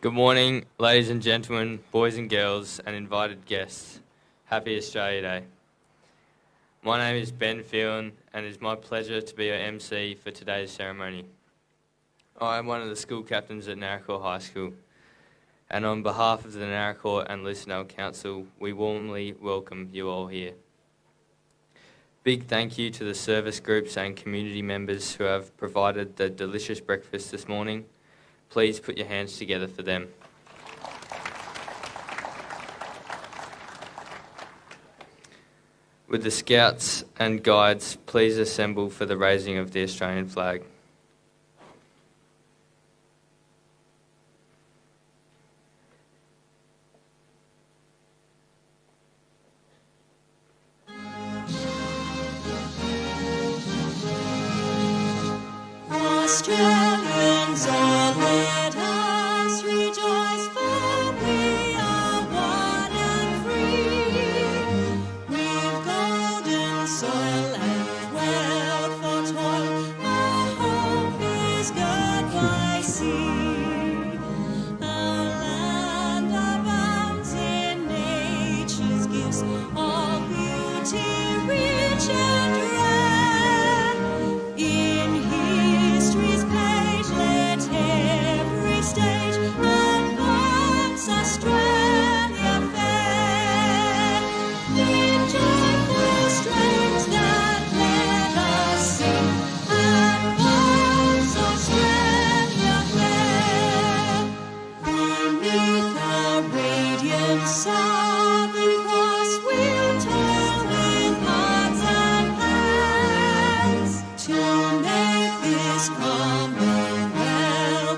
Good morning, ladies and gentlemen, boys and girls, and invited guests. Happy Australia Day. My name is Ben Phelan, and it is my pleasure to be your MC for today's ceremony. I am one of the school captains at Naracoorte High School, and on behalf of the Naracoorte and Lucindale Council, we warmly welcome you all here. Big thank you to the service groups and community members who have provided the delicious breakfast this morning. Please put your hands together for them. Would the Scouts and Guides please assemble for the raising of the Australian flag? Australians, all let us rejoice, for we are one and free. We've golden soil and wealth for toil, our home is God by sea. Our land abounds in nature's gifts, all beauty rich and rare. In history's page, let every stage advance Australia fair. In joyful strains that let us sing, advance Australia fair. Beneath our radiant southern cross, we'll toil with hearts and hands to make this commonwealth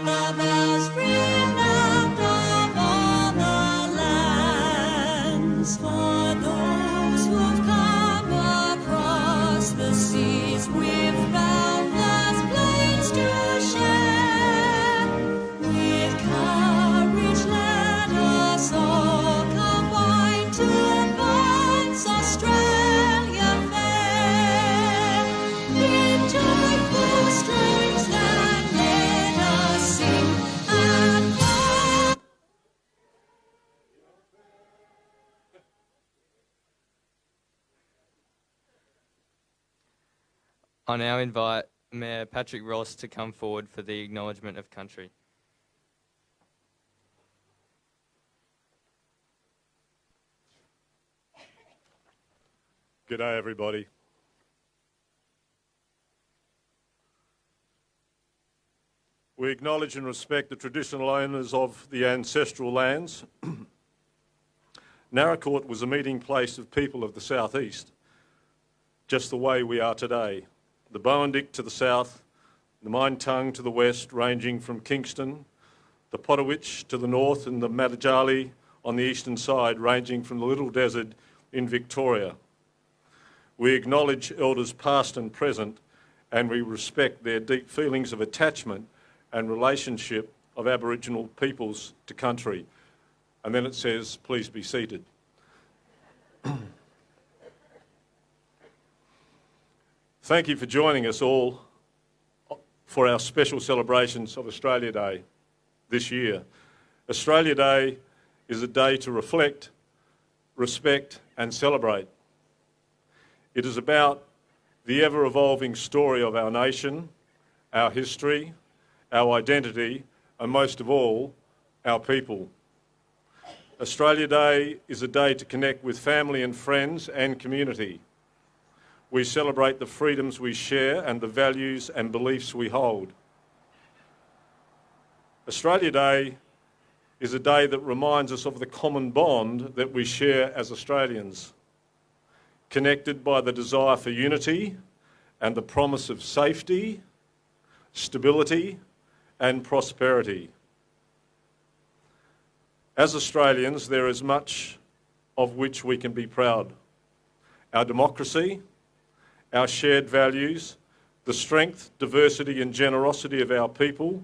of ours renowned of all the lands. For those who've come across the seas with boundless plains to share, with courage let us all combine to advance Australia fair. In joyful strains that let us sing advance. I now invite Mayor Patrick Ross to come forward for the acknowledgement of country. G'day everybody. We acknowledge and respect the traditional owners of the ancestral lands. Naracoorte was a meeting place of people of the southeast, just the way we are today. The Bowendick to the south, the Mintung to the west, ranging from Kingston, the Potterwich to the north, and the Mattajali on the eastern side, ranging from the Little Desert in Victoria. We acknowledge elders past and present, and we respect their deep feelings of attachment and relationship of Aboriginal peoples to country. And then it says, please be seated. Thank you for joining us all for our special celebrations of Australia Day this year. Australia Day is a day to reflect, respect and celebrate. It is about the ever-evolving story of our nation, our history, our identity, and most of all, our people. Australia Day is a day to connect with family and friends and community. We celebrate the freedoms we share and the values and beliefs we hold. Australia Day is a day that reminds us of the common bond that we share as Australians, connected by the desire for unity and the promise of safety, stability, and prosperity. As Australians, there is much of which we can be proud. Our democracy, our shared values, the strength, diversity and generosity of our people,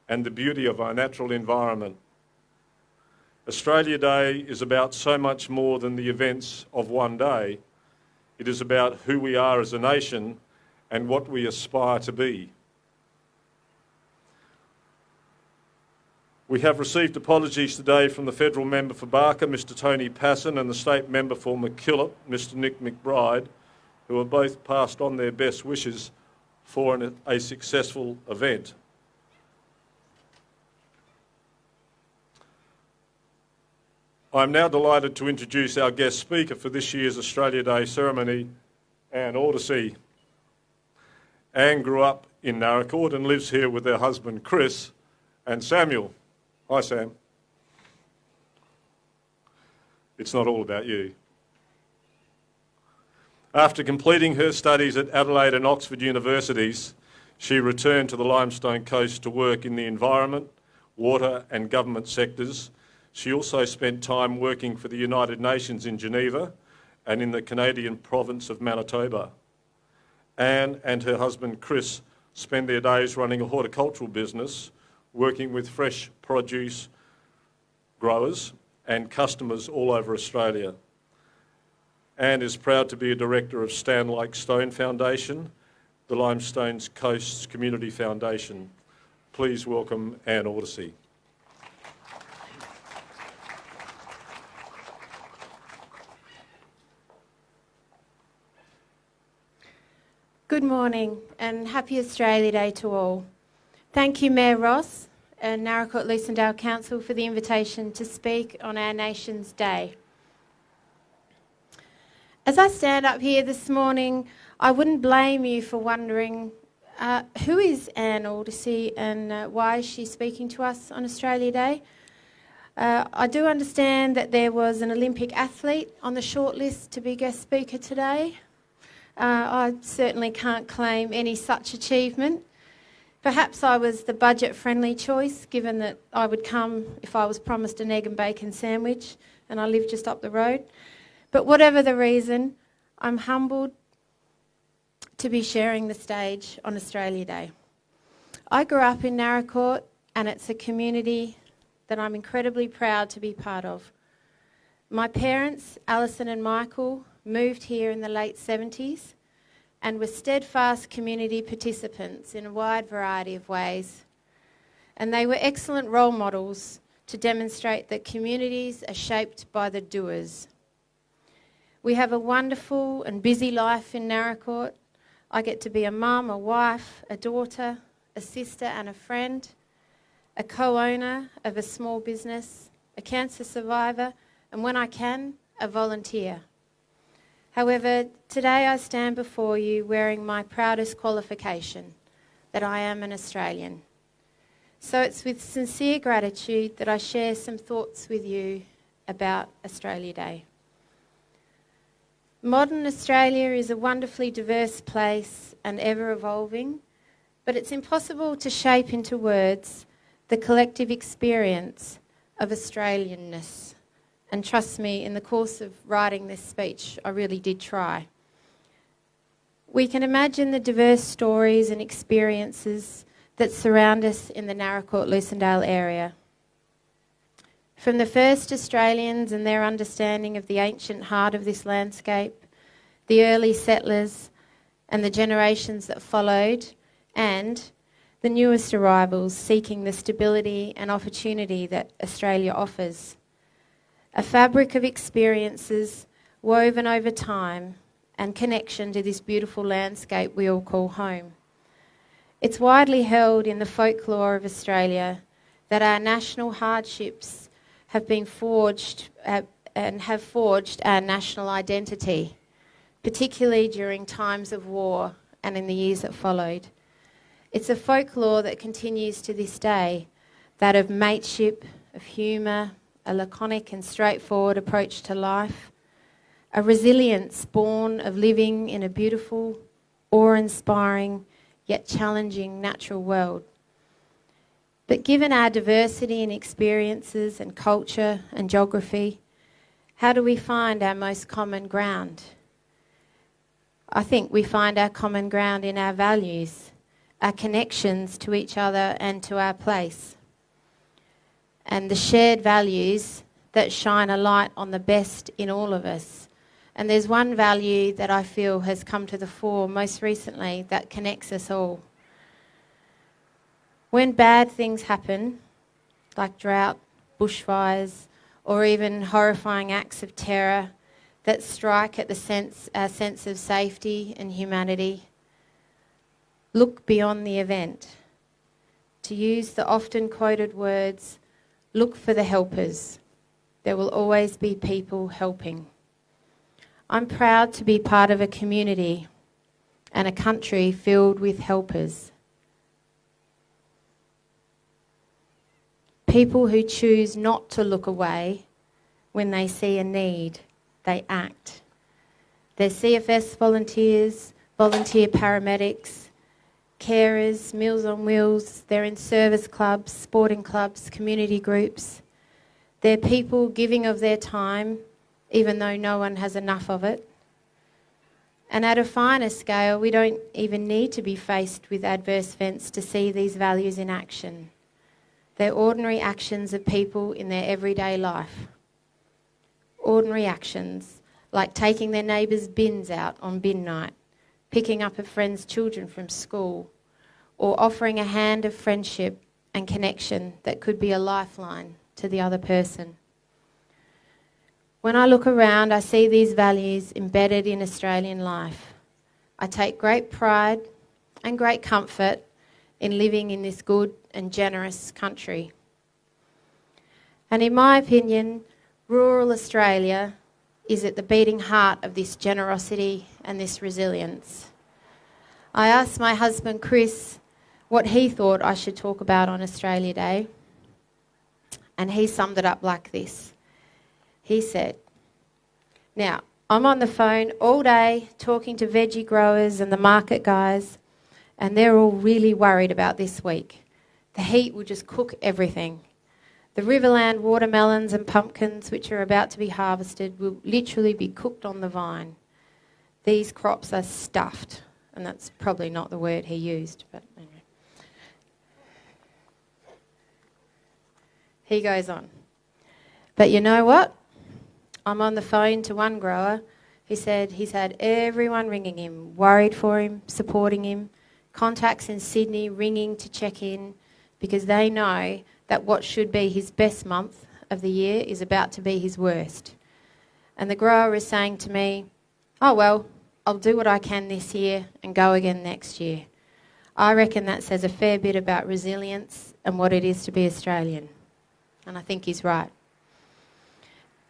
and the beauty of our natural environment. Australia Day is about so much more than the events of one day. It is about who we are as a nation and what we aspire to be. We have received apologies today from the Federal Member for Barker, Mr Tony Passon, and the State Member for McKillop, Mr Nick McBride, who have both passed on their best wishes for a successful event. I'm now delighted to introduce our guest speaker for this year's Australia Day ceremony, Anne Aldersey. Anne grew up in Naracoorte and lives here with her husband Chris and Samuel. Hi Sam. It's not all about you. After completing her studies at Adelaide and Oxford universities, she returned to the Limestone Coast to work in the environment, water and government sectors. She also spent time working for the United Nations in Geneva and in the Canadian province of Manitoba. Anne and her husband Chris spend their days running a horticultural business, working with fresh produce growers and customers all over Australia. Anne is proud to be a director of Stand Like Stone Foundation, the Limestone Coast's Community Foundation. Please welcome Anne Aldersey. Good morning and happy Australia Day to all. Thank you Mayor Ross and Naracoorte Lucendale Council for the invitation to speak on our nation's day. As I stand up here this morning, I wouldn't blame you for wondering who is Anne Aldersey and why is she speaking to us on Australia Day. I do understand that there was an Olympic athlete on the shortlist to be guest speaker today. I certainly can't claim any such achievement. Perhaps I was the budget-friendly choice, given that I would come if I was promised an egg and bacon sandwich and I live just up the road. But whatever the reason, I'm humbled to be sharing the stage on Australia Day. I grew up in Naracoorte and it's a community that I'm incredibly proud to be part of. My parents, Alison and Michael, moved here in the late 70s and were steadfast community participants in a wide variety of ways. And they were excellent role models to demonstrate that communities are shaped by the doers. We have a wonderful and busy life in Naracoorte. I get to be a mum, a wife, a daughter, a sister and a friend, a co-owner of a small business, a cancer survivor, and when I can, a volunteer. However, today I stand before you wearing my proudest qualification, that I am an Australian. So it's with sincere gratitude that I share some thoughts with you about Australia Day. Modern Australia is a wonderfully diverse place and ever evolving, but it's impossible to shape into words the collective experience of Australianness. And trust me, in the course of writing this speech, I really did try. We can imagine the diverse stories and experiences that surround us in the Naracoorte-Lucendale area. From the first Australians and their understanding of the ancient heart of this landscape, the early settlers and the generations that followed, and the newest arrivals seeking the stability and opportunity that Australia offers. A fabric of experiences woven over time and connection to this beautiful landscape we all call home. It's widely held in the folklore of Australia that our national hardships have been forged and have forged our national identity, particularly during times of war and in the years that followed. It's a folklore that continues to this day, that of mateship, of humour, a laconic and straightforward approach to life, a resilience born of living in a beautiful, awe-inspiring, yet challenging natural world. But given our diversity in experiences and culture and geography, how do we find our most common ground? I think we find our common ground in our values, our connections to each other and to our place, and the shared values that shine a light on the best in all of us. And there's one value that I feel has come to the fore most recently that connects us all. When bad things happen, like drought, bushfires, or even horrifying acts of terror that strike at our sense of safety and humanity. Look beyond the event. To use the often quoted words, look for the helpers. There will always be people helping. I'm proud to be part of a community and a country filled with helpers. People who choose not to look away when they see a need, they act. They're CFS volunteers, volunteer paramedics, carers, Meals on Wheels. They're in service clubs, sporting clubs, community groups. They're people giving of their time, even though no one has enough of it. And at a finer scale, we don't even need to be faced with adverse events to see these values in action. They're ordinary actions of people in their everyday life. Ordinary actions like taking their neighbours' bins out on bin night, picking up a friend's children from school, or offering a hand of friendship and connection that could be a lifeline to the other person. When I look around, I see these values embedded in Australian life. I take great pride and great comfort in living in this good and generous country. And in my opinion, rural Australia is at the beating heart of this generosity and this resilience. I asked my husband Chris what he thought I should talk about on Australia Day, and he summed it up like this. He said, now, I'm on the phone all day talking to veggie growers and the market guys, and they're all really worried about this week. The heat will just cook everything. The Riverland watermelons and pumpkins, which are about to be harvested, will literally be cooked on the vine. These crops are stuffed, and that's probably not the word he used, but anyway. He goes on. But you know what? I'm on the phone to one grower. He said he's had everyone ringing him, worried for him, supporting him, contacts in Sydney ringing to check in because they know that what should be his best month of the year is about to be his worst. And the grower is saying to me, oh well, I'll do what I can this year and go again next year. I reckon that says a fair bit about resilience and what it is to be Australian. And I think he's right.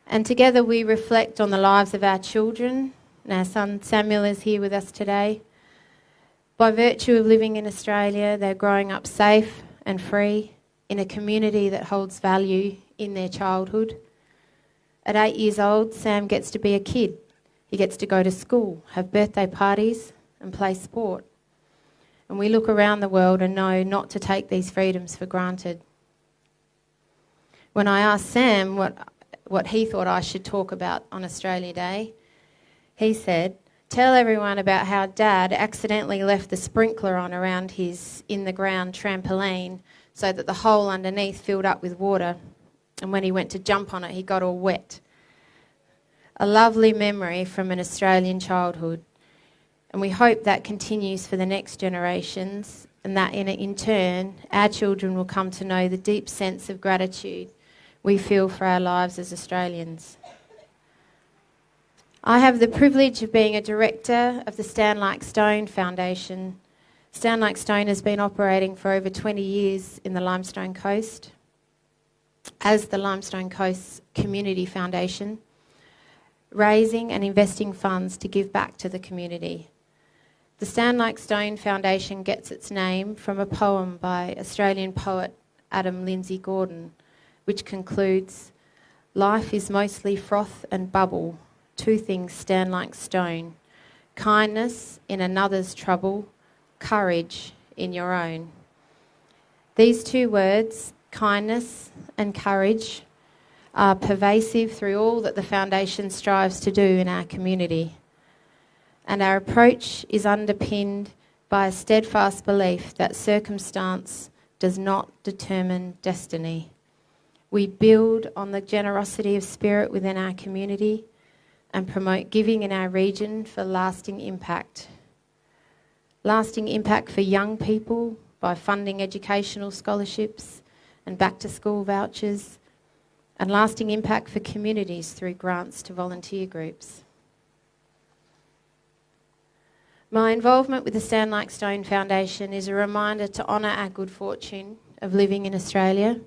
And together we reflect on the lives of our children. And our son Samuel is here with us today. By virtue of living in Australia, they're growing up safe and free in a community that holds value in their childhood. At 8 years old, Sam gets to be a kid. He gets to go to school, have birthday parties and play sport. And we look around the world and know not to take these freedoms for granted. When I asked Sam what he thought I should talk about on Australia Day, he said, tell everyone about how Dad accidentally left the sprinkler on around his in-the-ground trampoline so that the hole underneath filled up with water, and when he went to jump on it, he got all wet. A lovely memory from an Australian childhood, and we hope that continues for the next generations, and that in turn, our children will come to know the deep sense of gratitude we feel for our lives as Australians. I have the privilege of being a director of the Stand Like Stone Foundation. Stand Like Stone has been operating for over 20 years in the Limestone Coast as the Limestone Coast Community Foundation, raising and investing funds to give back to the community. The Stand Like Stone Foundation gets its name from a poem by Australian poet Adam Lindsay Gordon, which concludes, life is mostly froth and bubble, two things stand like stone, kindness in another's trouble, courage in your own. These two words, kindness and courage, are pervasive through all that the Foundation strives to do in our community. And our approach is underpinned by a steadfast belief that circumstance does not determine destiny. We build on the generosity of spirit within our community and promote giving in our region for lasting impact. Lasting impact for young people by funding educational scholarships and back-to-school vouchers, and lasting impact for communities through grants to volunteer groups. My involvement with the Stand Like Stone Foundation is a reminder to honour our good fortune of living in Australia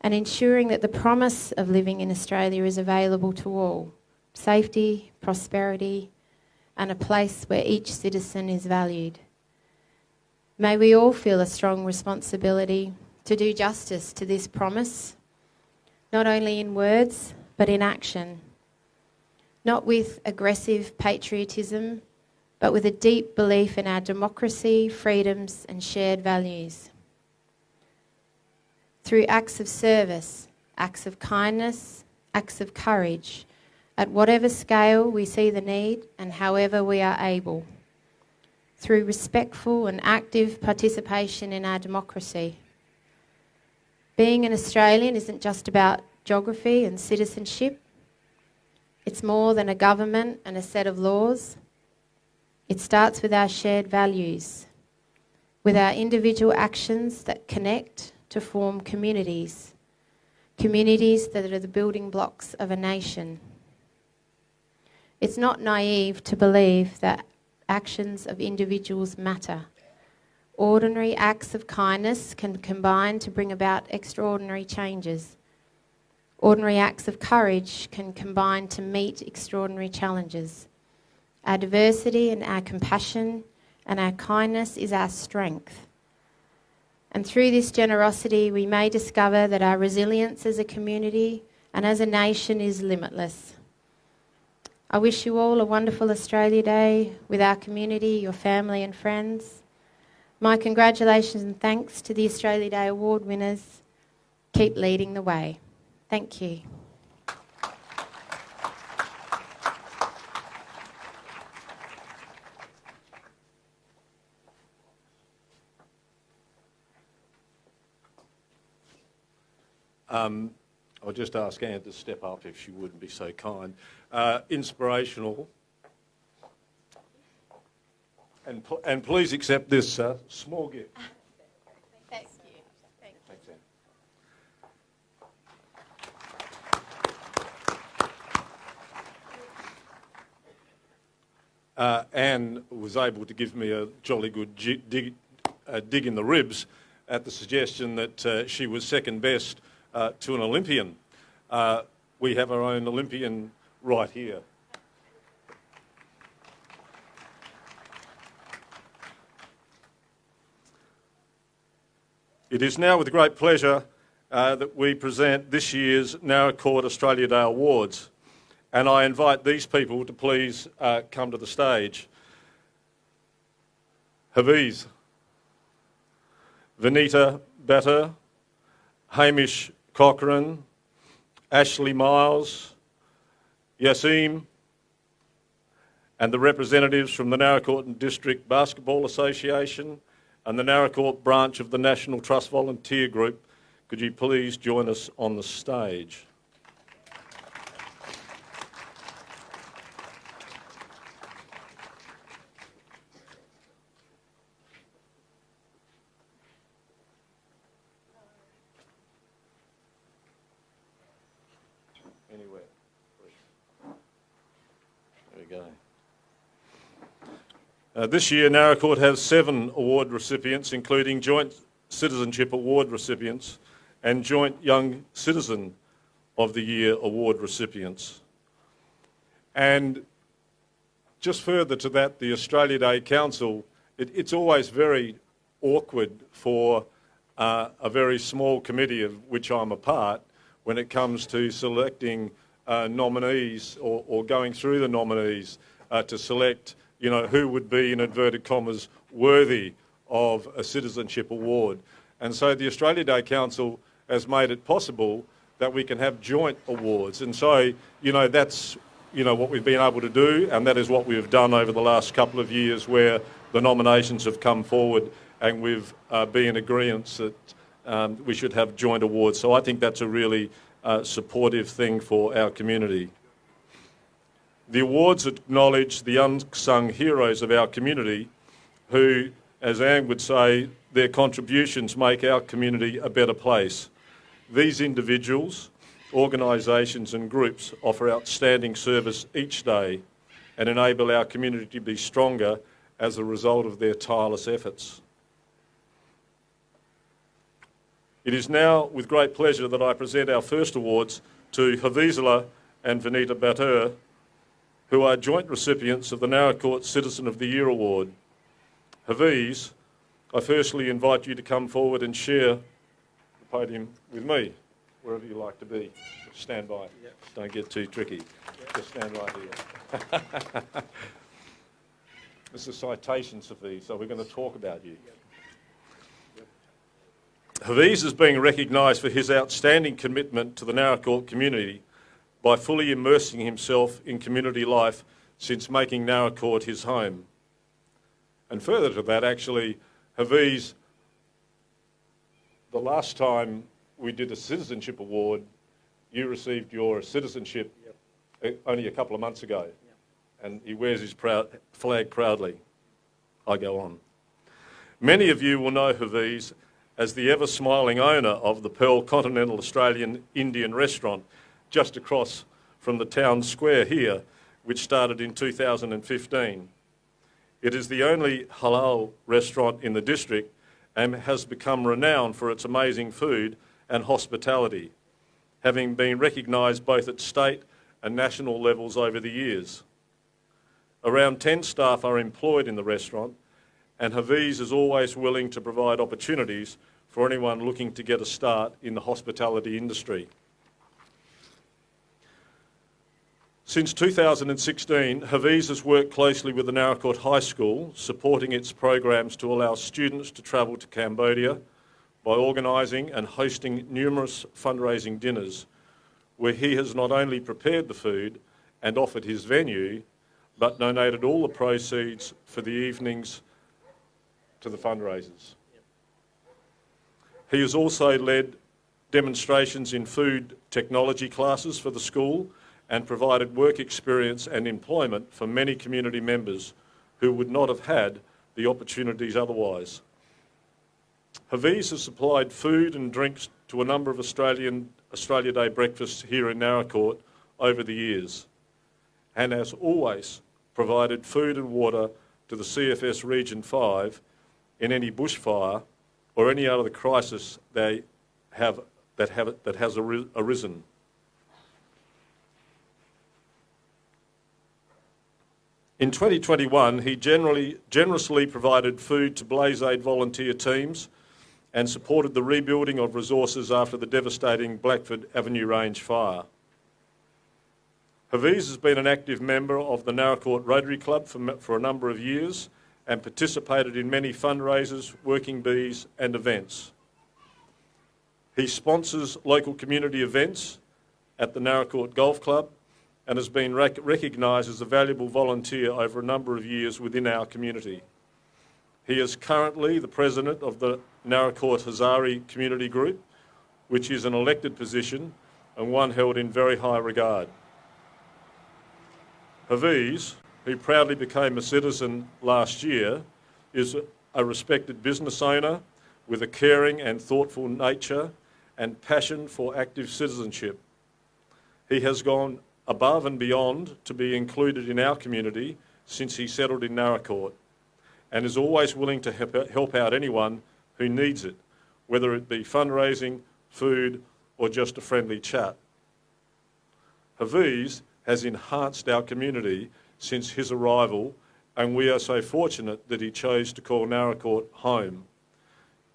and ensuring that the promise of living in Australia is available to all: safety, prosperity, and a place where each citizen is valued. May we all feel a strong responsibility to do justice to this promise, not only in words, but in action. Not with aggressive patriotism, but with a deep belief in our democracy, freedoms, and shared values. Through acts of service, acts of kindness, acts of courage, at whatever scale we see the need and however we are able. Through respectful and active participation in our democracy. Being an Australian isn't just about geography and citizenship. It's more than a government and a set of laws. It starts with our shared values, with our individual actions that connect to form communities, communities that are the building blocks of a nation. It's not naive to believe that actions of individuals matter. Ordinary acts of kindness can combine to bring about extraordinary changes. Ordinary acts of courage can combine to meet extraordinary challenges. Our diversity and our compassion and our kindness is our strength. And through this generosity, we may discover that our resilience as a community and as a nation is limitless. I wish you all a wonderful Australia Day with our community, your family and friends. My congratulations and thanks to the Australia Day Award winners. Keep leading the way. Thank you. I'll just ask Anne to step up if she wouldn't be so kind. Inspirational. And please accept this small gift. Thank you. Thanks, Anne. Anne was able to give me a jolly good dig in the ribs at the suggestion that she was second best to an Olympian. We have our own Olympian right here. It is now with great pleasure that we present this year's Naracoorte Australia Day Awards, and I invite these people to please come to the stage. Haviz, Vanita Batter, Hamish Cochrane, Ashley Miles, Yassim, and the representatives from the Naracoorte District Basketball Association and the Naracoorte branch of the National Trust Volunteer Group, could you please join us on the stage? Anywhere. There we go. This year, Naracoorte has 7 award recipients, including Joint Citizenship Award recipients and Joint Young Citizen of the Year Award recipients. And just further to that, the Australia Day Council, it's always very awkward for a very small committee of which I'm a part when it comes to selecting nominees or going through the nominees to select, you know, who would be, in inverted commas, worthy of a citizenship award. And so the Australia Day Council has made it possible that we can have joint awards. And so, you know, that's, you know, what we've been able to do, and that is what we have done over the last couple of years where the nominations have come forward and we've been in agreement that we should have joint awards. So I think that's a really supportive thing for our community. The awards acknowledge the unsung heroes of our community who, as Anne would say, their contributions make our community a better place. These individuals, organisations and groups offer outstanding service each day and enable our community to be stronger as a result of their tireless efforts. It is now with great pleasure that I present our first awards to Havizela and Vanita Batur, who are joint recipients of the Naracoorte Citizen of the Year Award. Haviz, I firstly invite you to come forward and share the podium with me, wherever you like to be. Stand by. Yep. Don't get too tricky. Yep. Just stand right here. This is citations, Haviz, so we're going to talk about you. Yep. Haviz is being recognised for his outstanding commitment to the Naracoorte community by fully immersing himself in community life since making Naracoorte his home. And further to that, actually, Haviz, the last time we did a citizenship award, you received your citizenship only a couple of months ago, and he wears his flag proudly. I go on. Many of you will know Haviz as the ever-smiling owner of the Pearl Continental Australian Indian restaurant just across from the town square here, which started in 2015. It is the only halal restaurant in the district and has become renowned for its amazing food and hospitality, having been recognised both at state and national levels over the years. Around 10 staff are employed in the restaurant, and Haviz is always willing to provide opportunities for anyone looking to get a start in the hospitality industry. Since 2016, Haviz has worked closely with the Naracoorte High School, supporting its programs to allow students to travel to Cambodia by organising and hosting numerous fundraising dinners, where he has not only prepared the food and offered his venue, but donated all the proceeds for the evenings to the fundraisers. He has also led demonstrations in food technology classes for the school and provided work experience and employment for many community members who would not have had the opportunities otherwise. Haviz has supplied food and drinks to a number of Australia Day breakfasts here in Naracoorte over the years, and has always provided food and water to the CFS Region 5 in any bushfire or any other crisis that has arisen. In 2021, he generously provided food to Blaze Aid volunteer teams and supported the rebuilding of resources after the devastating Blackford Avenue Range fire. Haviz has been an active member of the Naracoorte Rotary Club for a number of years and participated in many fundraisers, working bees and events. He sponsors local community events at the Naracoorte Golf Club and has been recognised as a valuable volunteer over a number of years within our community. He is currently the president of the Naracoorte Hazari Community Group, which is an elected position and one held in very high regard. Haviz, who proudly became a citizen last year, is a respected business owner with a caring and thoughtful nature and passion for active citizenship. He has gone above and beyond to be included in our community since he settled in Naracoorte, and is always willing to help out anyone who needs it, whether it be fundraising, food, or just a friendly chat. Haviz has enhanced our community since his arrival, and we are so fortunate that he chose to call Naracoorte home.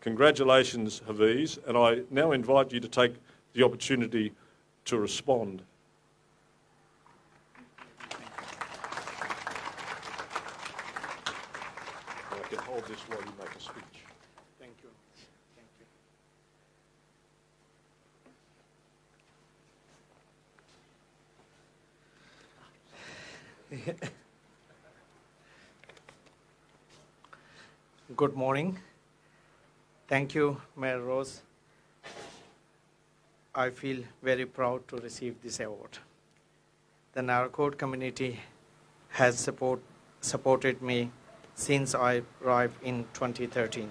Congratulations, Haviz, and I now invite you to take the opportunity to respond. I can hold this while you make a speech. Thank you. Thank you. Good morning. Thank you, Mayor Rose. I feel very proud to receive this award. The Naracoorte community has supported me since I arrived in 2013.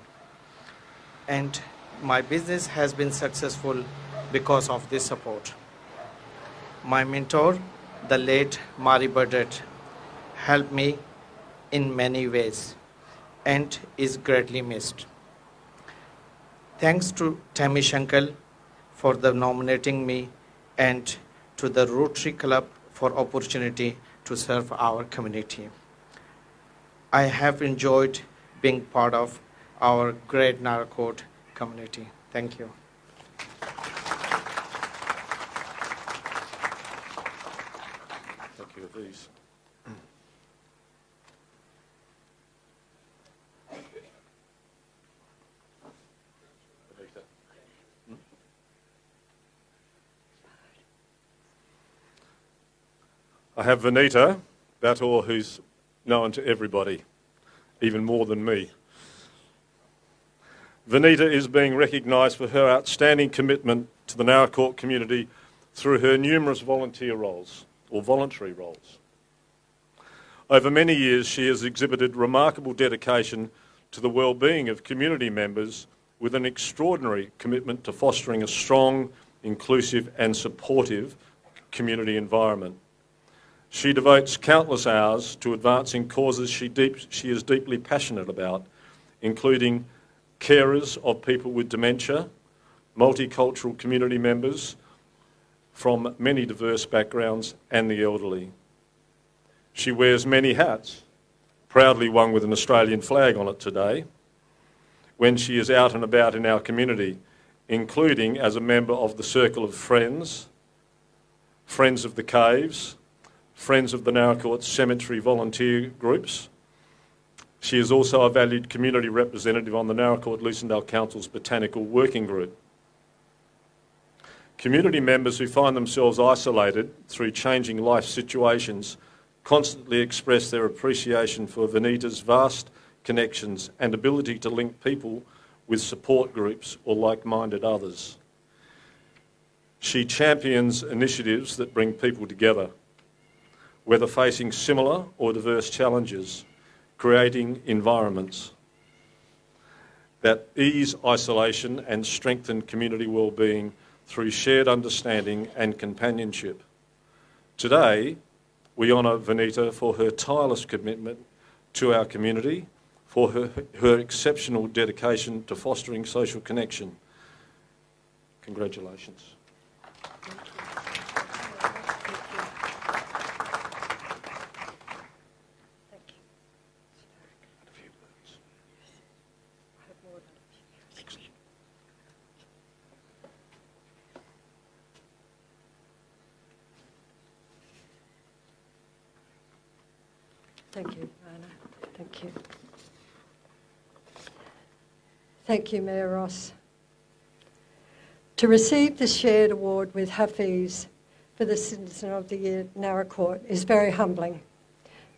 and my business has been successful because of this support. My mentor, the late Mari Burdett, helped me in many ways and is greatly missed. Thanks to Tammy Shankal for the nominating me and to the Rotary Club for opportunity to serve our community. I have enjoyed being part of our great Naracoorte community. Thank you. Thank you, Aviz. I have Vanita Bator, who's known to everybody, even more than me. Vanita is being recognised for her outstanding commitment to the Naracoorte community through her numerous volunteer roles, or voluntary roles. Over many years, she has exhibited remarkable dedication to the well-being of community members with an extraordinary commitment to fostering a strong, inclusive and supportive community environment. She devotes countless hours to advancing causes she is deeply passionate about, including carers of people with dementia, multicultural community members from many diverse backgrounds, and the elderly. She wears many hats, proudly one with an Australian flag on it today, when she is out and about in our community, including as a member of the Circle of Friends, Friends of the Caves, Friends of the Naracoorte Cemetery volunteer groups. She is also a valued community representative on the Naracoorte-Lucindale Council's Botanical Working Group. Community members who find themselves isolated through changing life situations constantly express their appreciation for Vanita's vast connections and ability to link people with support groups or like-minded others. She champions initiatives that bring people together, whether facing similar or diverse challenges, creating environments that ease isolation and strengthen community well-being through shared understanding and companionship. Today, we honour Vanita for her tireless commitment to our community, for her exceptional dedication to fostering social connection. Congratulations. Thank you, Rana. Thank you. Thank you, Mayor Ross. To receive the shared award with Hafiz for the Citizen of the Year Naracoorte is very humbling.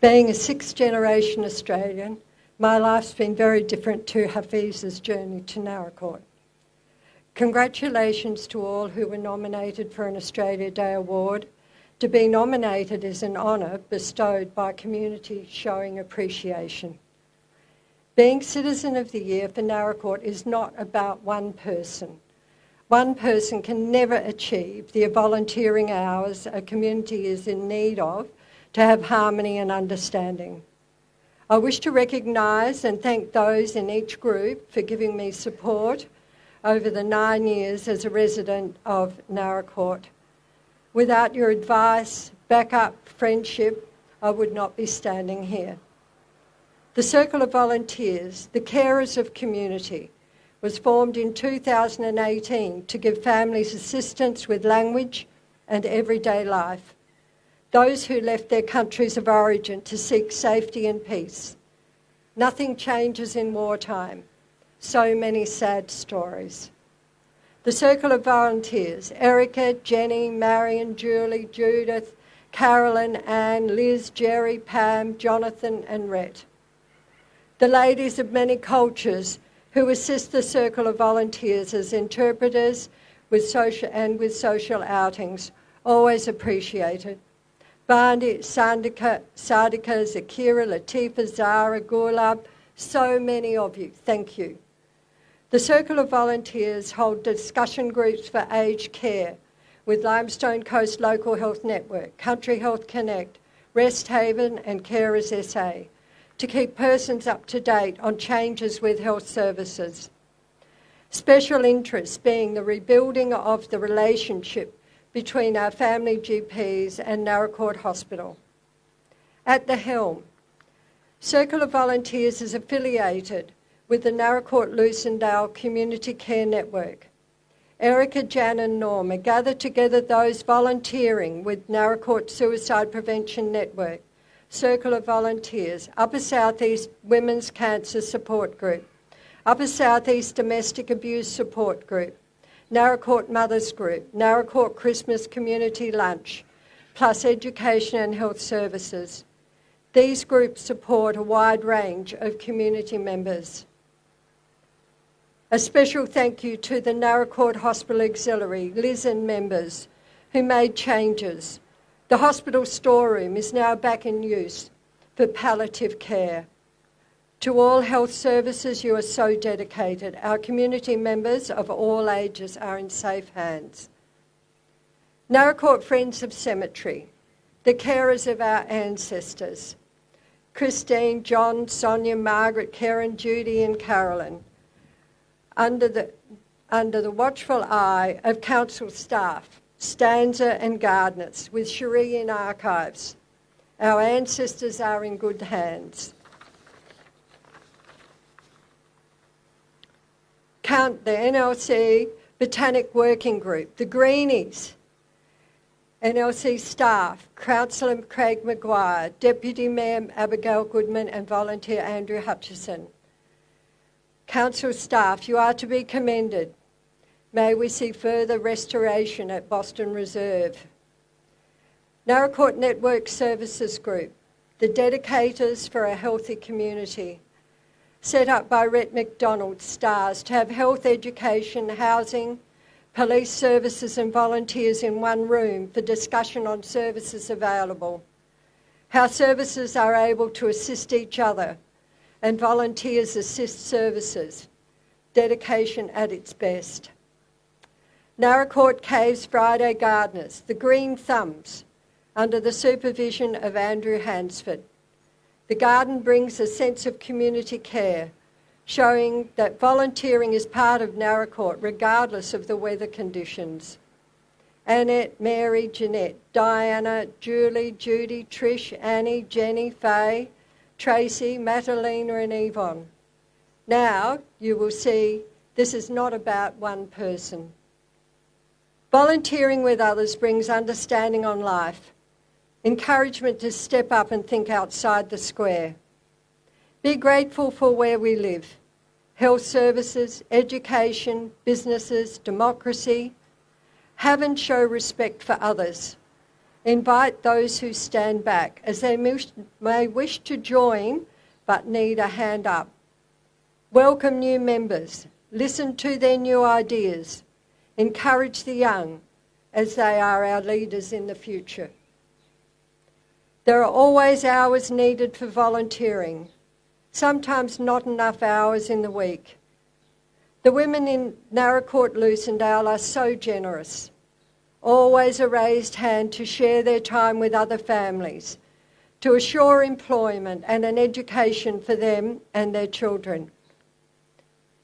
Being a sixth-generation Australian, my life's been very different to Hafiz's journey to Naracoorte. Congratulations to all who were nominated for an Australia Day Award. To be nominated is an honour bestowed by community showing appreciation. Being Citizen of the Year for Naracoorte is not about one person. One person can never achieve the volunteering hours a community is in need of to have harmony and understanding. I wish to recognise and thank those in each group for giving me support over the 9 years as a resident of Naracoorte. Without your advice, backup, friendship, I would not be standing here. The Circle of Volunteers, the Carers of Community, was formed in 2018 to give families assistance with language and everyday life. Those who left their countries of origin to seek safety and peace. Nothing changes in wartime. So many sad stories. The Circle of Volunteers, Erica, Jenny, Marion, Julie, Judith, Carolyn, Anne, Liz, Jerry, Pam, Jonathan and Rhett. The ladies of many cultures who assist the Circle of Volunteers as interpreters with social outings, always appreciated. Bandi, Sadika, Zakira, Latifa, Zara, Gulab, so many of you, thank you. The Circle of Volunteers hold discussion groups for aged care with Limestone Coast Local Health Network, Country Health Connect, Rest Haven and Carers SA to keep persons up to date on changes with health services. Special interest being the rebuilding of the relationship between our family GPs and Naracoorte Hospital. At the helm, Circle of Volunteers is affiliated with the Naracoorte Lucendale Community Care Network. Erica, Jan and Norma gather together those volunteering with Naracoorte Suicide Prevention Network, Circle of Volunteers, Upper South East Women's Cancer Support Group, Upper South East Domestic Abuse Support Group, Naracoorte Mothers Group, Naracoorte Christmas Community Lunch, plus Education and Health Services. These groups support a wide range of community members. A special thank you to the Naracoorte Hospital Auxiliary, Liz and members, who made changes. The hospital storeroom is now back in use for palliative care. To all health services, you are so dedicated. Our community members of all ages are in safe hands. Naracoorte Friends of Cemetery, the carers of our ancestors. Christine, John, Sonia, Margaret, Karen, Judy and Carolyn. Under the watchful eye of council staff, Stanza and Gardners, with Cherie in archives. Our ancestors are in good hands. Count the NLC Botanic Working Group, the Greenies, NLC staff, Councillor Craig Maguire, Deputy Mayor Abigail Goodman and volunteer Andrew Hutchison. Council staff, you are to be commended. May we see further restoration at Boston Reserve. Naracoorte Network Services Group, the dedicators for a healthy community. Set up by Rhett McDonald, STARS, to have health, education, housing, police services and volunteers in one room for discussion on services available. How services are able to assist each other and volunteers assist services. Dedication at its best. Naracoorte Caves Friday Gardeners, the Green Thumbs, under the supervision of Andrew Hansford. The garden brings a sense of community care, showing that volunteering is part of Naracoorte regardless of the weather conditions. Annette, Mary, Jeanette, Diana, Julie, Judy, Trish, Annie, Jenny, Faye, Tracy, Matalina and Yvonne. Now you will see this is not about one person. Volunteering with others brings understanding on life, encouragement to step up and think outside the square. Be grateful for where we live. Health services, education, businesses, democracy. Have and show respect for others. Invite those who stand back as they may wish to join but need a hand up. Welcome new members. Listen to their new ideas. Encourage the young as they are our leaders in the future. There are always hours needed for volunteering, sometimes not enough hours in the week. The women in Naracoorte Lucendale are so generous, always a raised hand to share their time with other families, to assure employment and an education for them and their children.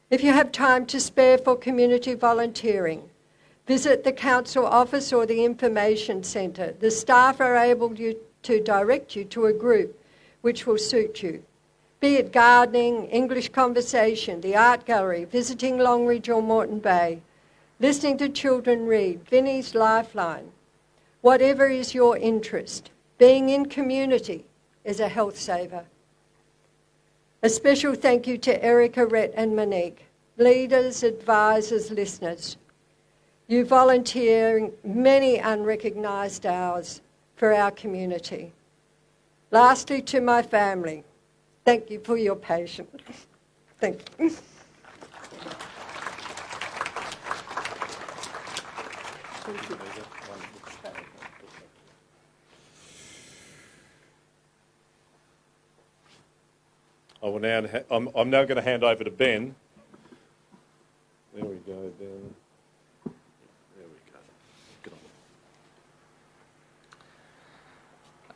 If you have time to spare for community volunteering, visit the council office or the information centre. The staff are able to direct you to a group which will suit you. Be it gardening, English conversation, the art gallery, visiting Longridge or Moreton Bay, listening to children read, Vinnie's Lifeline. Whatever is your interest, being in community is a health saver. A special thank you to Erica, Rhett and Monique, leaders, advisors, listeners. You volunteer many unrecognised hours for our community. Lastly, to my family, thank you for your patience. Thank you. I'm now going to hand over to Ben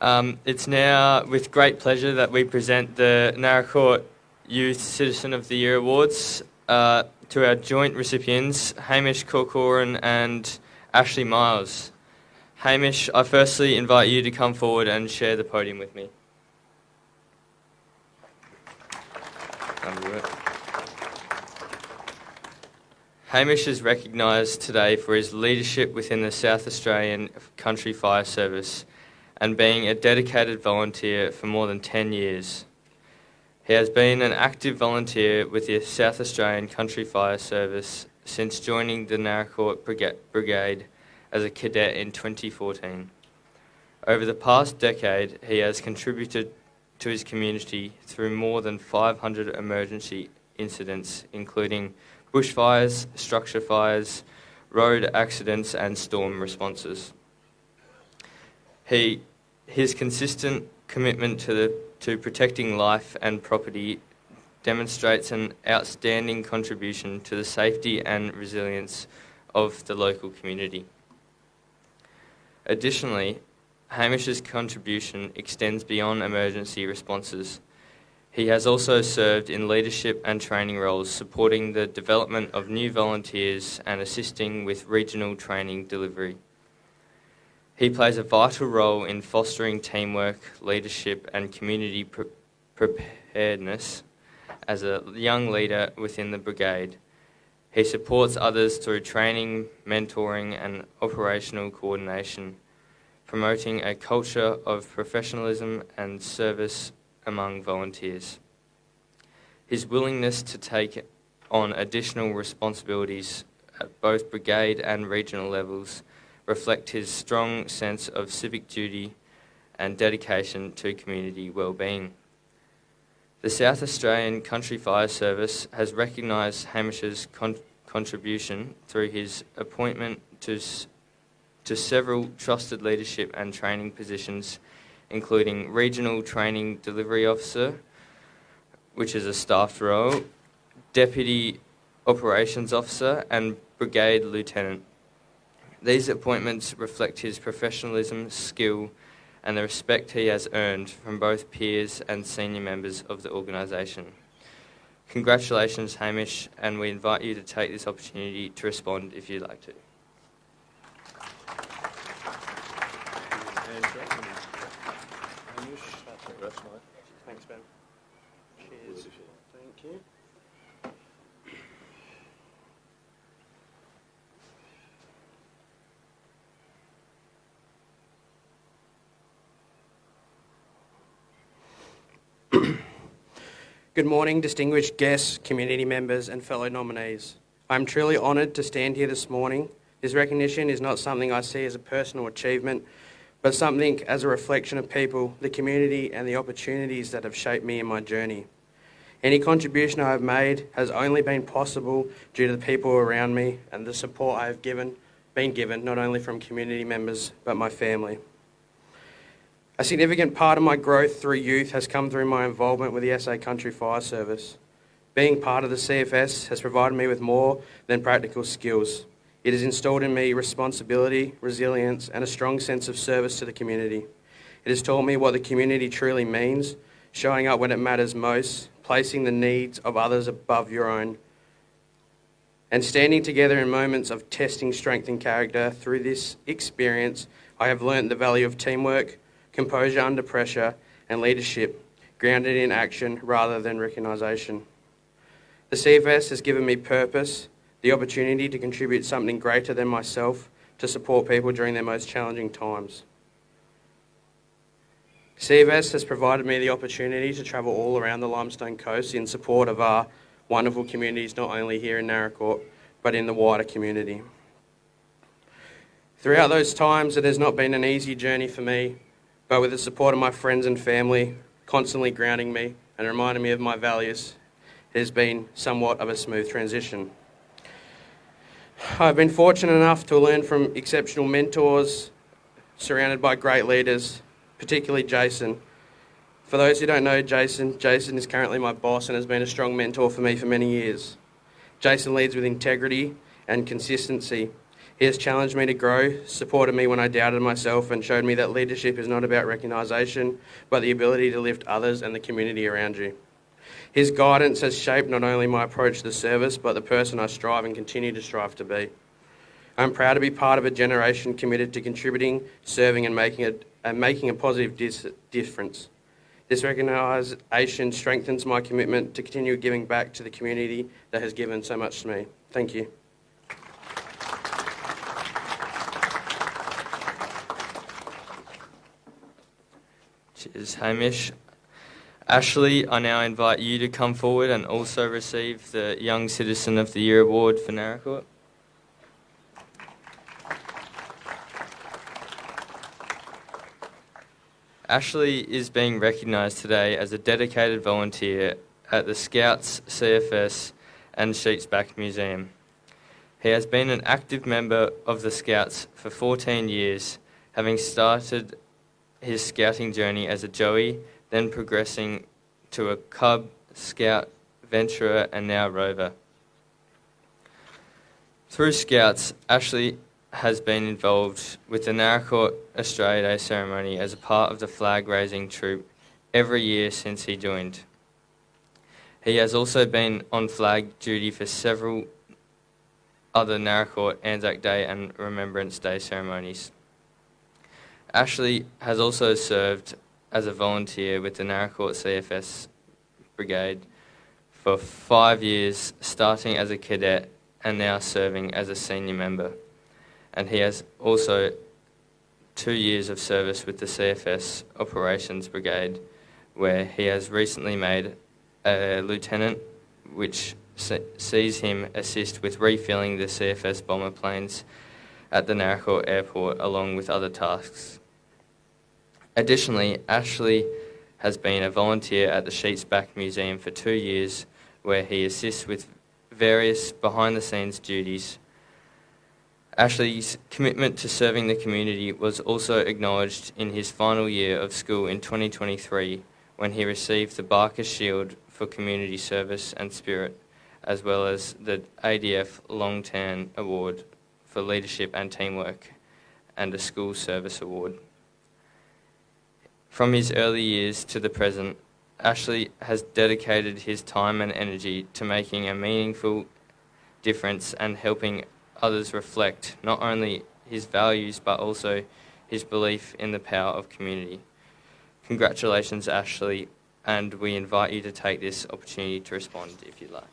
It's now with great pleasure that we present the Naracoorte Youth Citizen of the Year Awards to our joint recipients, Hamish Corcoran and Ashley Miles. Hamish, I firstly invite you to come forward and share the podium with me. Hamish is recognised today for his leadership within the South Australian Country Fire Service and being a dedicated volunteer for more than 10 years. He has been an active volunteer with the South Australian Country Fire Service since joining the Naracoorte Brigade as a cadet in 2014. Over the past decade, he has contributed to his community through more than 500 emergency incidents, including bushfires, structure fires, road accidents and storm responses. His consistent commitment to protecting life and property demonstrates an outstanding contribution to the safety and resilience of the local community. Additionally, Hamish's contribution extends beyond emergency responses. He has also served in leadership and training roles, supporting the development of new volunteers and assisting with regional training delivery. He plays a vital role in fostering teamwork, leadership and community preparedness as a young leader within the brigade. He supports others through training, mentoring and operational coordination, promoting a culture of professionalism and service among volunteers. His willingness to take on additional responsibilities at both brigade and regional levels reflect his strong sense of civic duty and dedication to community well-being. The South Australian Country Fire Service has recognised Hamish's contribution through his appointment to several trusted leadership and training positions, including Regional Training Delivery Officer, which is a staffed role, Deputy Operations Officer and Brigade Lieutenant. These appointments reflect his professionalism, skill and the respect he has earned from both peers and senior members of the organisation. Congratulations, Hamish, and we invite you to take this opportunity to respond if you'd like to. Thanks, Ben. Cheers. Thank you. Good morning, distinguished guests, community members and fellow nominees. I'm truly honoured to stand here this morning. This recognition is not something I see as a personal achievement, but something as a reflection of people, the community and the opportunities that have shaped me in my journey. Any contribution I have made has only been possible due to the people around me and the support I have been given not only from community members but my family. A significant part of my growth through youth has come through my involvement with the SA Country Fire Service. Being part of the CFS has provided me with more than practical skills. It has instilled in me responsibility, resilience and a strong sense of service to the community. It has taught me what the community truly means, showing up when it matters most, placing the needs of others above your own, and standing together in moments of testing strength and character. Through this experience, I have learnt the value of teamwork, composure under pressure and leadership, grounded in action rather than recognition. The CFS has given me purpose, the opportunity to contribute something greater than myself to support people during their most challenging times. CFS has provided me the opportunity to travel all around the Limestone Coast in support of our wonderful communities, not only here in Naracoorte, but in the wider community. Throughout those times, it has not been an easy journey for me, but with the support of my friends and family constantly grounding me and reminding me of my values, it has been somewhat of a smooth transition. I've been fortunate enough to learn from exceptional mentors, surrounded by great leaders, particularly Jason. For those who don't know Jason is currently my boss and has been a strong mentor for me for many years. Jason leads with integrity and consistency. He has challenged me to grow, supported me when I doubted myself, and showed me that leadership is not about recognition, but the ability to lift others and the community around you. His guidance has shaped not only my approach to the service, but the person I strive and continue to strive to be. I'm proud to be part of a generation committed to contributing, serving and making a positive difference. This recognition strengthens my commitment to continue giving back to the community that has given so much to me. Thank you. Cheers, Hamish. Ashley, I now invite you to come forward and also receive the Young Citizen of the Year Award for Naracoorte. Ashley is being recognised today as a dedicated volunteer at the Scouts, CFS and Sheets Back Museum. He has been an active member of the Scouts for 14 years, having started his scouting journey as a Joey, then progressing to a Cub, Scout, Venturer and now Rover. Through Scouts, Ashley has been involved with the Naracoorte Australia Day ceremony as a part of the flag-raising troop every year since he joined. He has also been on flag duty for several other Naracoorte Anzac Day and Remembrance Day ceremonies. Ashley has also served as a volunteer with the Naracoorte CFS Brigade for 5 years, starting as a cadet and now serving as a senior member. And he has also 2 years of service with the CFS Operations Brigade, where he has recently made a lieutenant, which sees him assist with refilling the CFS bomber planes at the Naracoorte Airport, along with other tasks. Additionally, Ashley has been a volunteer at the Sheets Back Museum for 2 years, where he assists with various behind-the-scenes duties. Ashley's commitment to serving the community was also acknowledged in his final year of school in 2023, when he received the Barker Shield for Community Service and Spirit, as well as the ADF Long-Term Award for Leadership and Teamwork, and a School Service Award. From his early years to the present, Ashley has dedicated his time and energy to making a meaningful difference and helping others reflect not only his values but also his belief in the power of community. Congratulations, Ashley, and we invite you to take this opportunity to respond if you'd like.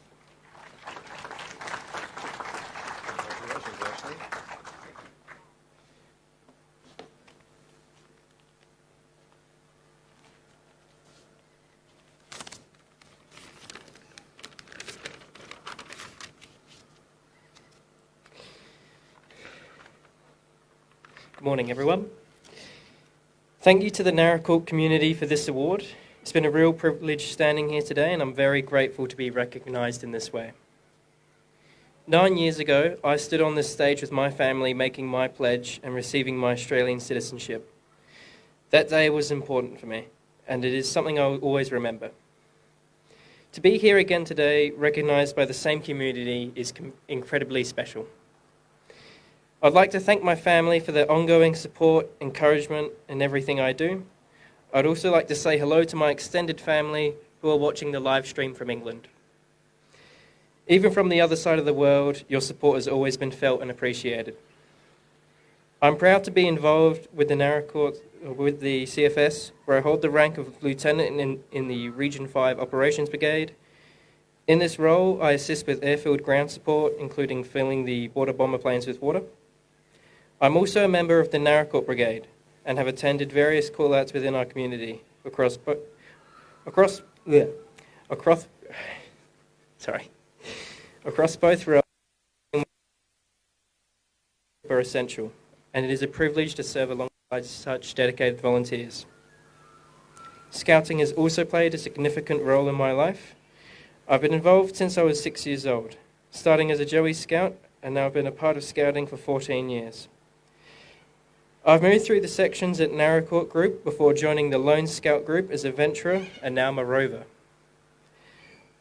Good morning, everyone. Thank you to the Naracoorte community for this award. It's been a real privilege standing here today, and I'm very grateful to be recognised in this way. 9 years ago, I stood on this stage with my family making my pledge and receiving my Australian citizenship. That day was important for me, and it is something I will always remember. To be here again today, recognised by the same community, is incredibly special. I'd like to thank my family for their ongoing support, encouragement, and everything I do. I'd also like to say hello to my extended family who are watching the live stream from England. Even from the other side of the world, your support has always been felt and appreciated. I'm proud to be involved with the Naracoorte, with the CFS, where I hold the rank of Lieutenant in the Region 5 Operations Brigade. In this role, I assist with airfield ground support, including filling the water bomber planes with water. I'm also a member of the Naracoorte Brigade and have attended various call-outs within our community across both roles are essential, and it is a privilege to serve alongside such dedicated volunteers. Scouting has also played a significant role in my life. I've been involved since I was 6 years old, starting as a Joey Scout, and now I've been a part of Scouting for 14 years. I've moved through the sections at Naracoorte Group before joining the Lone Scout Group as a Venturer, and now I'm a Rover.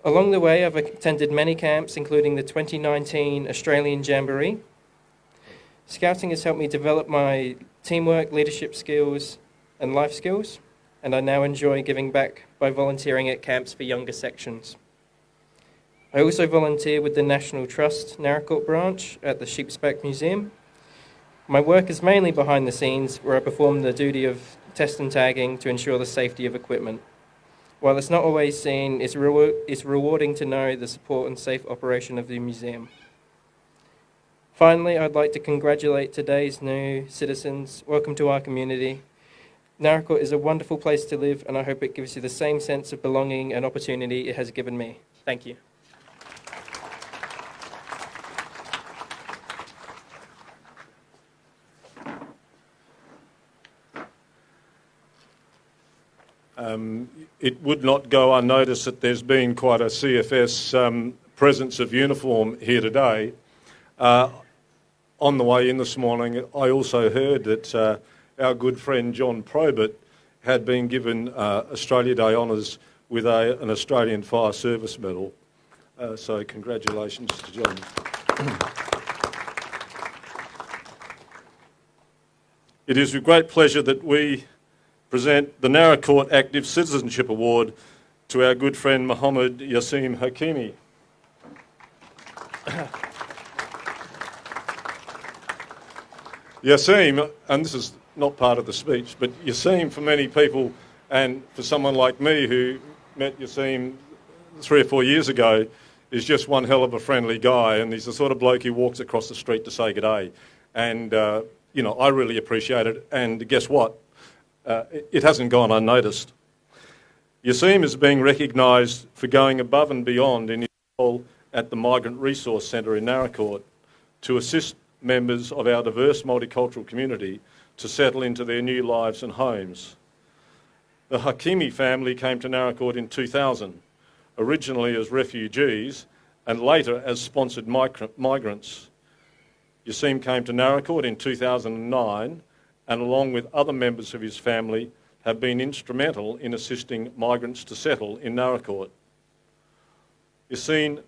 Along the way, I've attended many camps, including the 2019 Australian Jamboree, Scouting has helped me develop my teamwork, leadership skills, and life skills, and I now enjoy giving back by volunteering at camps for younger sections. I also volunteer with the National Trust Naracoorte branch at the Sheep's Back Museum. My work is mainly behind the scenes, where I perform the duty of test and tagging to ensure the safety of equipment. While it's not always seen, it's rewarding to know the support and safe operation of the museum. Finally, I'd like to congratulate today's new citizens. Welcome to our community. Naracoorte is a wonderful place to live, and I hope it gives you the same sense of belonging and opportunity it has given me. Thank you. It would not go unnoticed that there's been quite a CFS presence of uniform here today. On the way in this morning, I also heard that our good friend John Probert had been given Australia Day honours with an Australian Fire Service Medal. So congratulations to John. It is with great pleasure that we present the Naracoorte Active Citizenship Award to our good friend Mohammed Yassim Hakimi. Yassim, and this is not part of the speech, but Yassim for many people, and for someone like me who met Yassim 3 or 4 years ago, is just one hell of a friendly guy, and he's the sort of bloke who walks across the street to say good day. And, you know, I really appreciate it, and guess what? It hasn't gone unnoticed. Yassim is being recognised for going above and beyond in his role at the Migrant Resource Centre in Naracoorte to assist members of our diverse multicultural community to settle into their new lives and homes. The Hakimi family came to Naracoorte in 2000, originally as refugees and later as sponsored migrants. Yassim came to Naracoorte in 2009 and along with other members of his family have been instrumental in assisting migrants to settle in Naracoorte. Yassim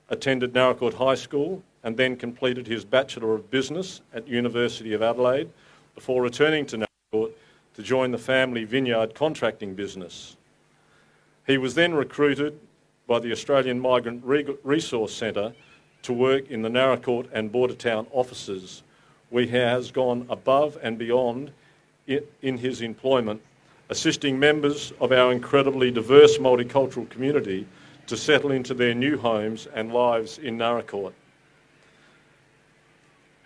attended Naracoorte High School and then completed his Bachelor of Business at University of Adelaide before returning to Naracoorte to join the family vineyard contracting business. He was then recruited by the Australian Migrant Resource Centre to work in the Naracoorte and Bordertown offices, where he has gone above and beyond in his employment, assisting members of our incredibly diverse multicultural community to settle into their new homes and lives in Naracoorte.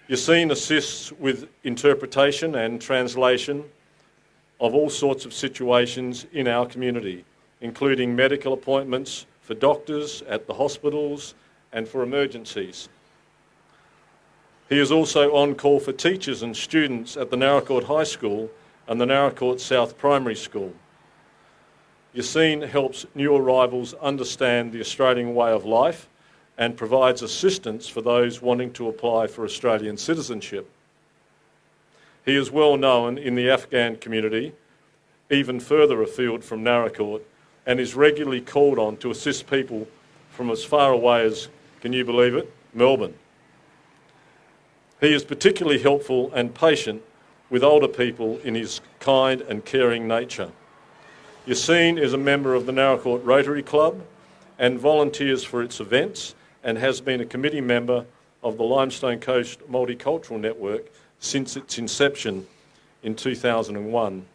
Yassim assists with interpretation and translation of all sorts of situations in our community, including medical appointments for doctors at the hospitals and for emergencies. He is also on call for teachers and students at the Naracoorte High School and the Naracoorte South Primary School. Yassim helps new arrivals understand the Australian way of life and provides assistance for those wanting to apply for Australian citizenship. He is well known in the Afghan community, even further afield from Naracoorte, and is regularly called on to assist people from as far away as, can you believe it, Melbourne. He is particularly helpful and patient with older people in his kind and caring nature. Yassim is a member of the Naracoorte Rotary Club and volunteers for its events and has been a committee member of the Limestone Coast Multicultural Network since its inception in 2001,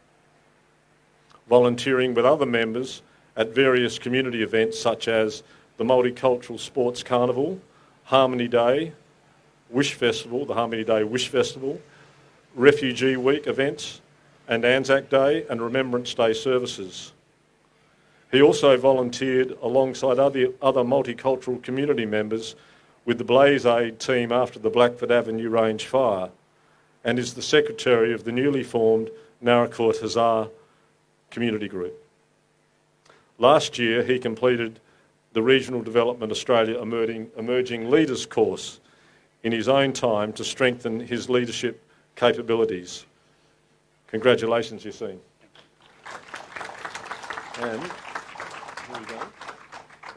volunteering with other members at various community events such as the Multicultural Sports Carnival, Harmony Day, Wish Festival, the Harmony Day Wish Festival, Refugee Week events, and Anzac Day and Remembrance Day services. He also volunteered alongside other multicultural community members with the Blaze Aid team after the Blackford Avenue Range fire and is the secretary of the newly formed Naracoorte Hazara Community Group. Last year, he completed the Regional Development Australia Emerging Leaders course in his own time to strengthen his leadership capabilities. Congratulations, Yassim. And here we go.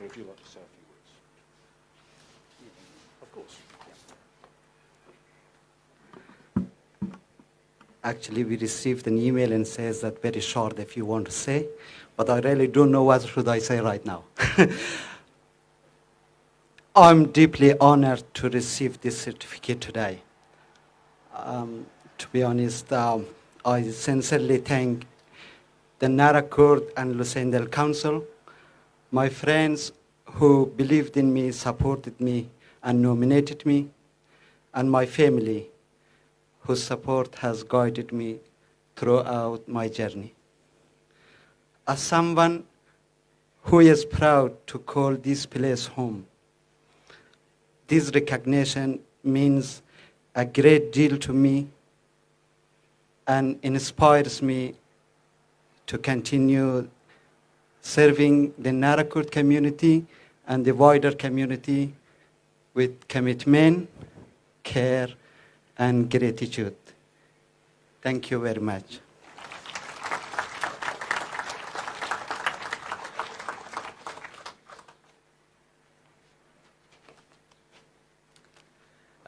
Would you like to say a few words? Of course. Actually, we received an email and says that very short if you want to say, but I really don't know what should I say right now. I'm deeply honored to receive this certificate today. To be honest, I sincerely thank the Naracoorte and Lucendale Council, my friends who believed in me, supported me, and nominated me, and my family, whose support has guided me throughout my journey. As someone who is proud to call this place home, this recognition means a great deal to me and inspires me to continue serving the Naracoorte community and the wider community with commitment, care, and gratitude. Thank you very much.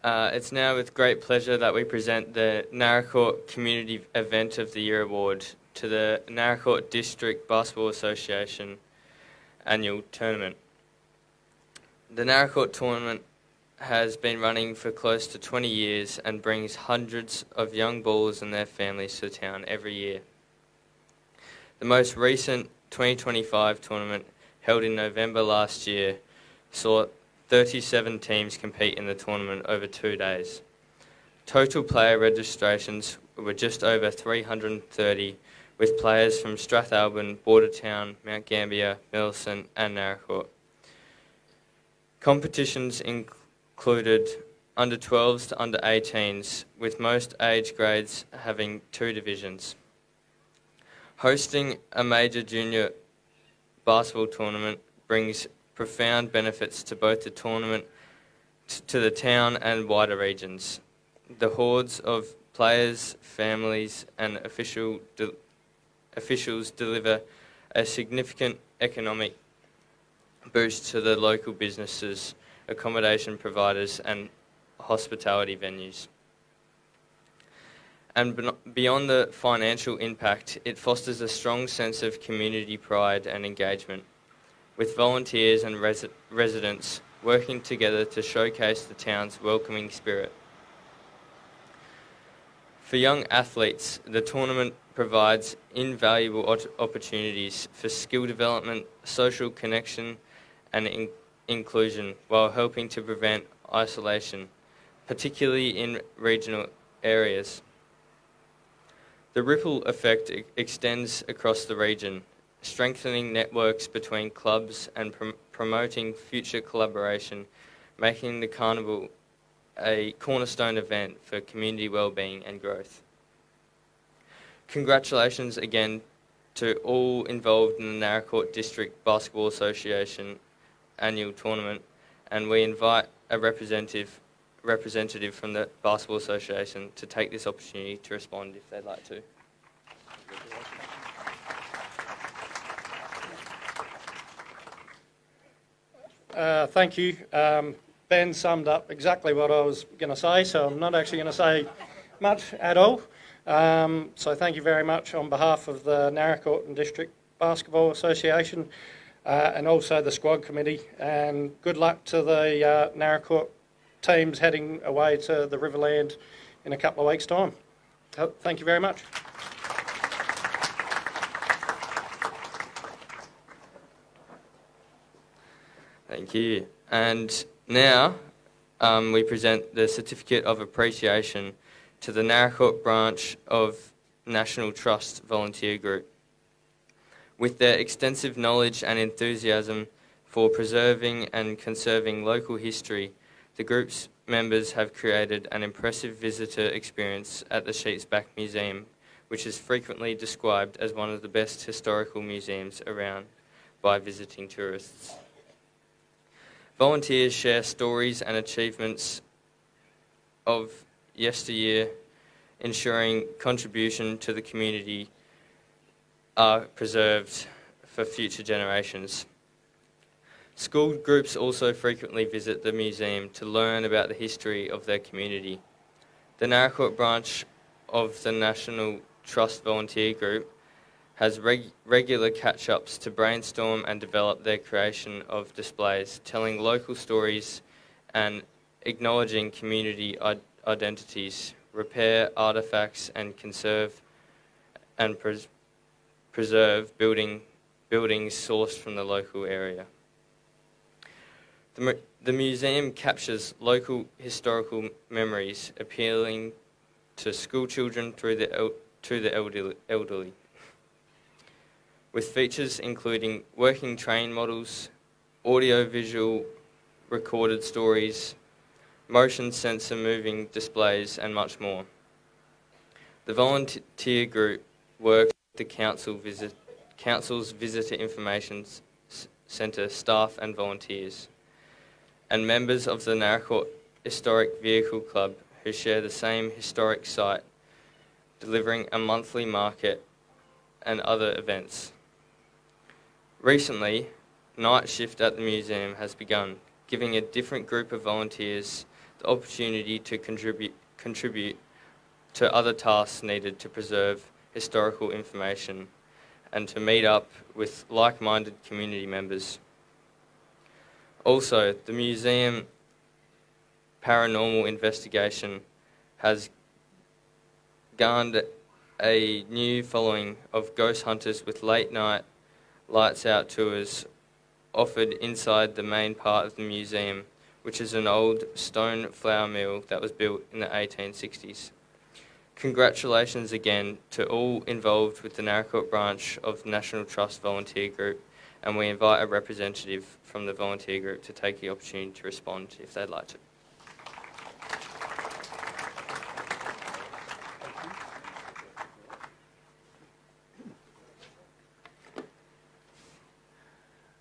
It's now with great pleasure that we present the Naracoorte Community Event of the Year Award to the Naracoorte District Basketball Association Annual Tournament. The Naracoorte Tournament has been running for close to 20 years and brings hundreds of young ballers and their families to town every year. The most recent 2025 tournament, held in November last year, saw 37 teams compete in the tournament over 2 days. Total player registrations were just over 330, with players from Strathalbyn, Bordertown, Mount Gambier, Millicent and Naracoorte. Competitions included under 12s to under 18s, with most age grades having 2 divisions. Hosting a major junior basketball tournament brings profound benefits to both the tournament, to the town and wider regions. The hordes of players, families and officials deliver a significant economic boost to the local businesses, accommodation providers and hospitality venues. And beyond the financial impact, it fosters a strong sense of community pride and engagement, with volunteers and residents working together to showcase the town's welcoming spirit. For young athletes, the tournament provides invaluable opportunities for skill development, social connection and inclusion, while helping to prevent isolation, particularly in regional areas. The ripple effect extends across the region, strengthening networks between clubs and promoting future collaboration, making the carnival a cornerstone event for community wellbeing and growth. Congratulations again to all involved in the Naracoorte District Basketball Association annual tournament, and we invite a representative from the Basketball Association to take this opportunity to respond if they'd like to. Thank you. Ben summed up exactly what I was going to say, so I'm not actually going to say much at all. So thank you very much on behalf of the Naracoorte District Basketball Association and also the squad committee, and good luck to the Naracoorte teams heading away to the Riverland in a couple of weeks' time. Thank you very much. Thank you. And now we present the Certificate of Appreciation to the Naracoorte branch of National Trust Volunteer Group. With their extensive knowledge and enthusiasm for preserving and conserving local history, the group's members have created an impressive visitor experience at the Sheets Back Museum, which is frequently described as one of the best historical museums around by visiting tourists. Volunteers share stories and achievements of yesteryear, ensuring contribution to the community are preserved for future generations. School groups also frequently visit the museum to learn about the history of their community. The Naracoorte branch of the National Trust Volunteer Group has regular catch-ups to brainstorm and develop their creation of displays, telling local stories and acknowledging community identities, repair artefacts and conserve and preserve buildings sourced from the local area. The museum captures local historical memories, appealing to school children through the elderly, with features including working train models, audio-visual recorded stories, motion sensor moving displays, and much more. The volunteer group works with the council's Visitor Information Centre staff and volunteers, and members of the Naracoorte Historic Vehicle Club who share the same historic site, delivering a monthly market and other events. Recently, night shift at the museum has begun, giving a different group of volunteers the opportunity to contribute to other tasks needed to preserve historical information and to meet up with like-minded community members. Also, the museum paranormal investigation has garnered a new following of ghost hunters with late-night lights-out tours offered inside the main part of the museum, which is an old stone flour mill that was built in the 1860s. Congratulations again to all involved with the Naracoorte branch of National Trust Volunteer Group, and we invite a representative from the volunteer group to take the opportunity to respond if they'd like to.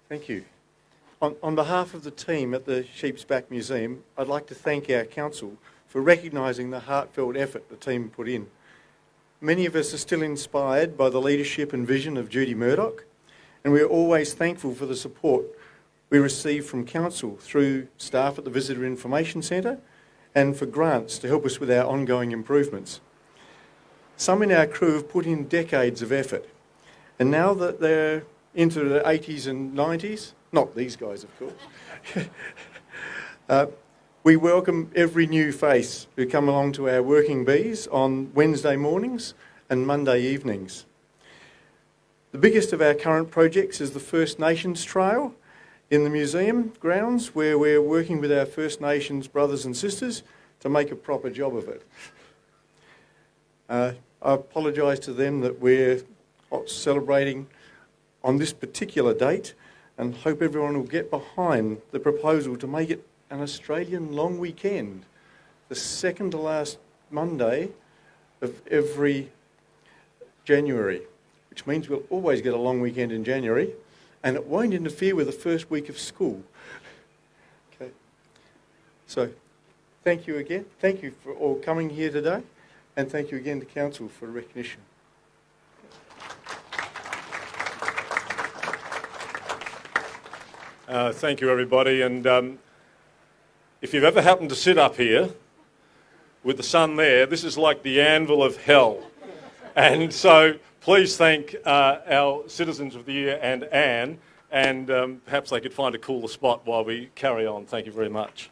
Thank you. On behalf of the team at the Sheep's Back Museum, I'd like to thank our council for recognising the heartfelt effort the team put in. Many of us are still inspired by the leadership and vision of Judy Murdoch, and we're always thankful for the support we receive from council through staff at the Visitor Information Centre and for grants to help us with our ongoing improvements. Some in our crew have put in decades of effort, and now that they're into the 80s and 90s, not these guys, of course, we welcome every new face who come along to our working bees on Wednesday mornings and Monday evenings. The biggest of our current projects is the First Nations Trail in the museum grounds, where we're working with our First Nations brothers and sisters to make a proper job of it. I apologise to them that we're celebrating on this particular date, and hope everyone will get behind the proposal to make it an Australian long weekend, the second to last Monday of every January, which means we'll always get a long weekend in January, and it won't interfere with the first week of school. Okay. So, thank you again. Thank you for all coming here today, and thank you again to Council for recognition. Thank you, everybody. And if you've ever happened to sit up here with the sun there, this is like the anvil of hell. And so please thank our Citizens of the Year and Anne, and perhaps they could find a cooler spot while we carry on. Thank you very much.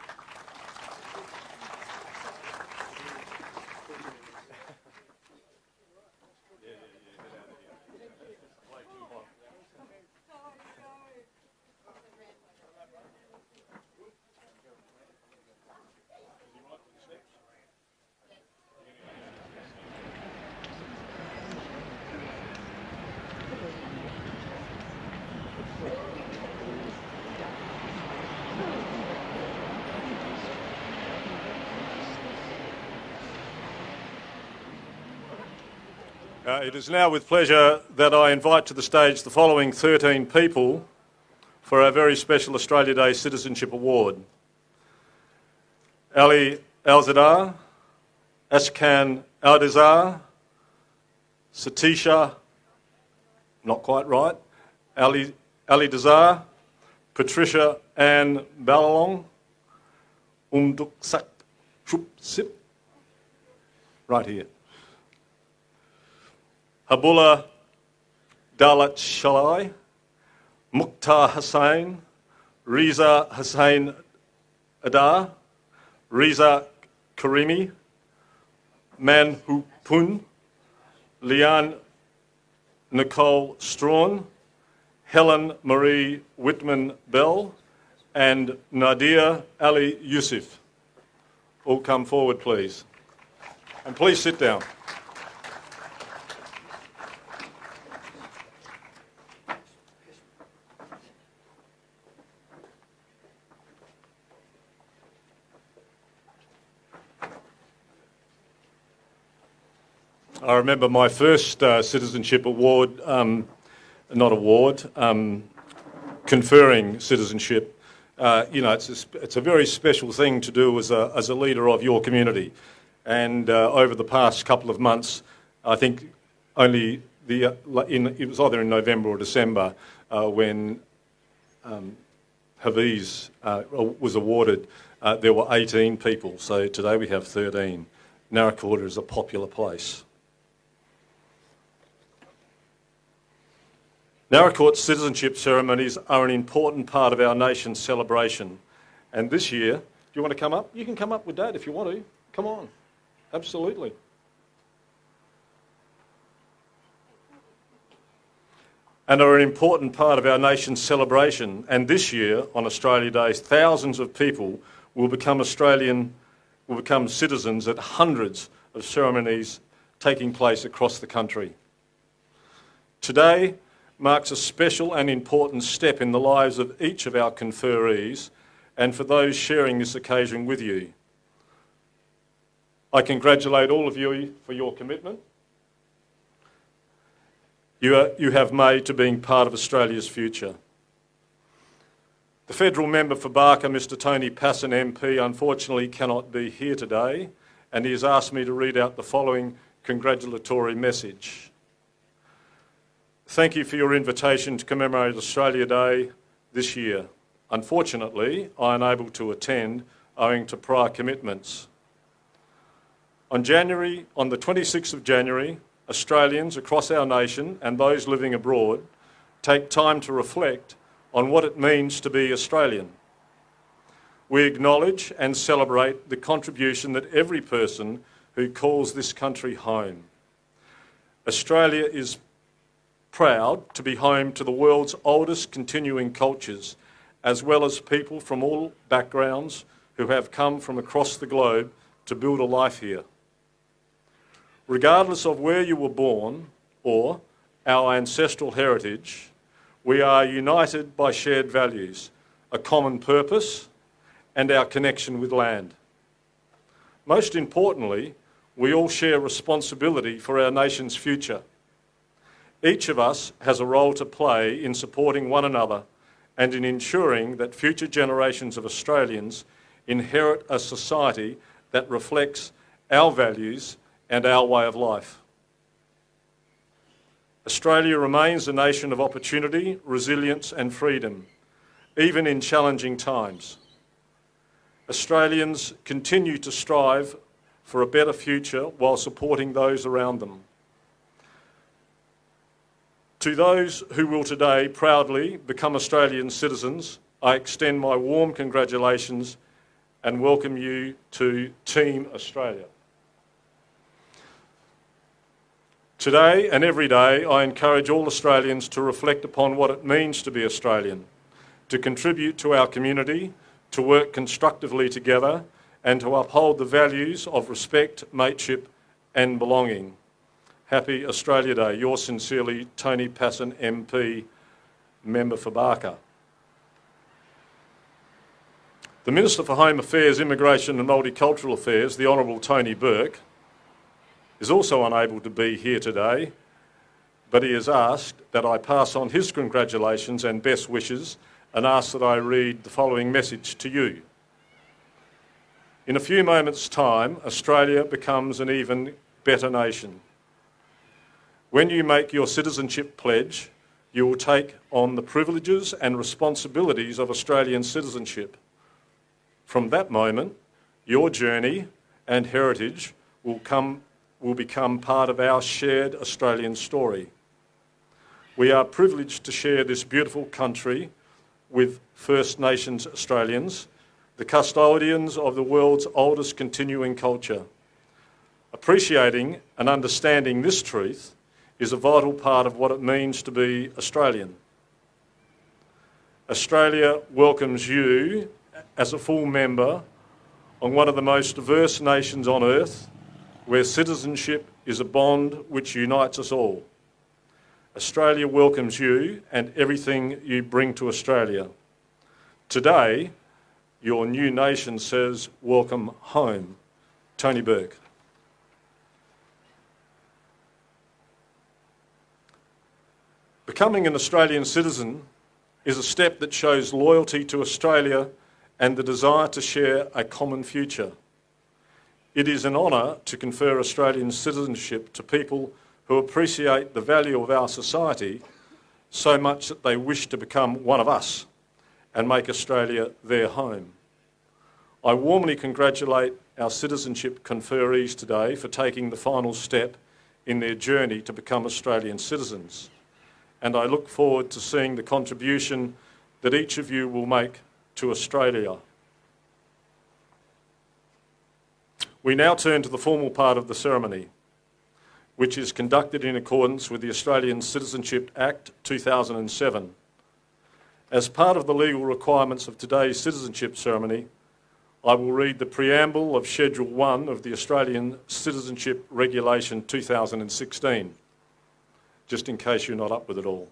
It is now with pleasure that I invite to the stage the following 13 people for our very special Australia Day Citizenship Award. Ali Al-Zadar, Ashkan Al-Dazar, Satisha, not quite right, Ali Dazar, Patricia Ann Balalong, Umduksak Shup Sip, right here. Abdullah Dalat Shalai, Mukhtar Hussain, Riza Hussain Adar, Riza Karimi, Manhu Pun, Leanne Nicole Strawn, Helen Marie Whitman Bell, and Nadia Ali Yusuf. All come forward, please. And please sit down. I remember my first citizenship award, conferring citizenship. It's a very special thing to do as a leader of your community. And over the past couple of months, I think it was either in November or December when Hafiz was awarded, there were 18 people. So today we have 13. Naracoorte is a popular place. Naracoorte citizenship ceremonies are an important part of our nation's celebration. And this year, do you want to come up? You can come up with Dad if you want to. Come on. Absolutely. And are an important part of our nation's celebration. And this year, on Australia Day, thousands of people will become citizens at hundreds of ceremonies taking place across the country. Today marks a special and important step in the lives of each of our conferees and for those sharing this occasion with you. I congratulate all of you for your commitment you have made to being part of Australia's future. The federal member for Barker, Mr Tony Passon MP, unfortunately cannot be here today, and he has asked me to read out the following congratulatory message. Thank you for your invitation to commemorate Australia Day this year. Unfortunately, I am unable to attend owing to prior commitments. On the 26th of January, Australians across our nation and those living abroad take time to reflect on what it means to be Australian. We acknowledge and celebrate the contribution that every person who calls this country home. Australia is proud to be home to the world's oldest continuing cultures, as well as people from all backgrounds who have come from across the globe to build a life here. Regardless of where you were born or our ancestral heritage, we are united by shared values, a common purpose, and our connection with land. Most importantly, we all share responsibility for our nation's future. Each of us has a role to play in supporting one another and in ensuring that future generations of Australians inherit a society that reflects our values and our way of life. Australia remains a nation of opportunity, resilience and freedom, even in challenging times. Australians continue to strive for a better future while supporting those around them. To those who will today proudly become Australian citizens, I extend my warm congratulations and welcome you to Team Australia. Today and every day, I encourage all Australians to reflect upon what it means to be Australian, to contribute to our community, to work constructively together, and to uphold the values of respect, mateship and belonging. Happy Australia Day. Yours sincerely, Tony Passon MP, Member for Barker. The Minister for Home Affairs, Immigration and Multicultural Affairs, the Honourable Tony Burke, is also unable to be here today, but he has asked that I pass on his congratulations and best wishes and ask that I read the following message to you. In a few moments' time, Australia becomes an even better nation. When you make your citizenship pledge, you will take on the privileges and responsibilities of Australian citizenship. From that moment, your journey and heritage will will become part of our shared Australian story. We are privileged to share this beautiful country with First Nations Australians, the custodians of the world's oldest continuing culture. Appreciating and understanding this truth is a vital part of what it means to be Australian. Australia welcomes you as a full member on one of the most diverse nations on earth, where citizenship is a bond which unites us all. Australia welcomes you and everything you bring to Australia. Today, your new nation says, welcome home. Tony Burke. Becoming an Australian citizen is a step that shows loyalty to Australia and the desire to share a common future. It is an honour to confer Australian citizenship to people who appreciate the value of our society so much that they wish to become one of us and make Australia their home. I warmly congratulate our citizenship conferees today for taking the final step in their journey to become Australian citizens, and I look forward to seeing the contribution that each of you will make to Australia. We now turn to the formal part of the ceremony, which is conducted in accordance with the Australian Citizenship Act 2007. As part of the legal requirements of today's citizenship ceremony, I will read the preamble of Schedule 1 of the Australian Citizenship Regulation 2016, just in case you're not up with it all.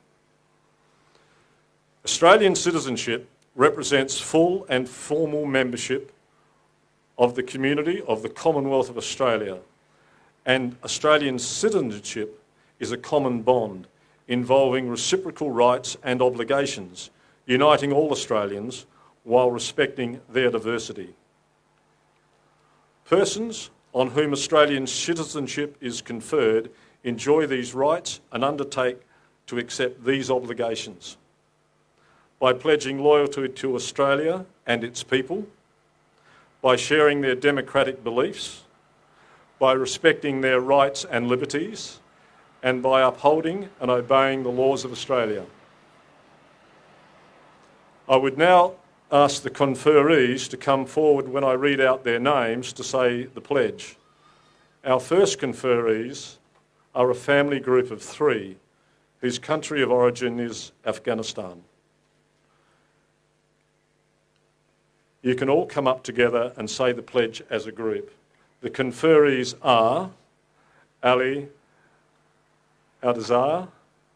Australian citizenship represents full and formal membership of the community of the Commonwealth of Australia, and Australian citizenship is a common bond involving reciprocal rights and obligations, uniting all Australians while respecting their diversity. Persons on whom Australian citizenship is conferred enjoy these rights and undertake to accept these obligations by pledging loyalty to Australia and its people, by sharing their democratic beliefs, by respecting their rights and liberties, and by upholding and obeying the laws of Australia. I would now ask the conferees to come forward when I read out their names to say the pledge. Our first conferees are a family group of 3 whose country of origin is Afghanistan. You can all come up together and say the pledge as a group. The conferees are Ali Aldazar,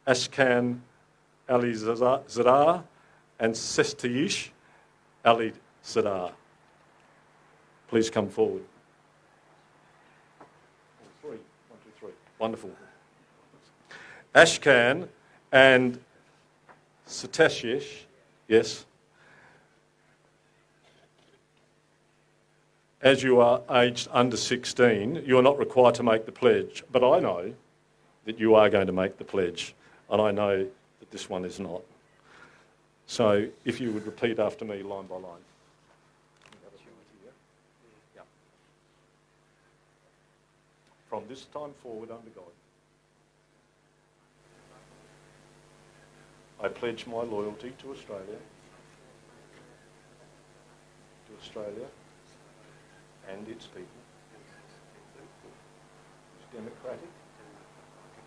Ashkan Ali Zadar, and Sestayish Ali Zadar. Please come forward. 3, 1, 2, 3. Wonderful. Ashkan and Sestayish, yes. As you are aged under 16, you are not required to make the pledge. But I know that you are going to make the pledge, and I know that this one is not. So if you would repeat after me line by line. From this time forward under God, I pledge my loyalty to Australia, and its people, whose democratic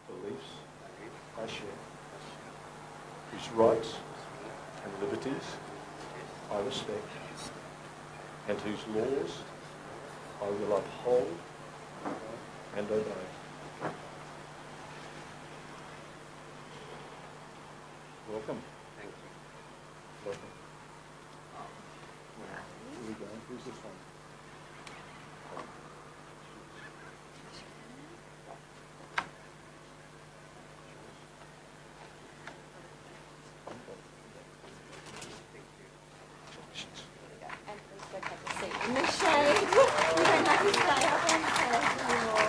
beliefs I share, whose rights and liberties I respect, and whose laws I will uphold and obey. Welcome. Thank you. Welcome. Here we go. Who's this one? In the shade. You don't have to stay up on the stage anymore.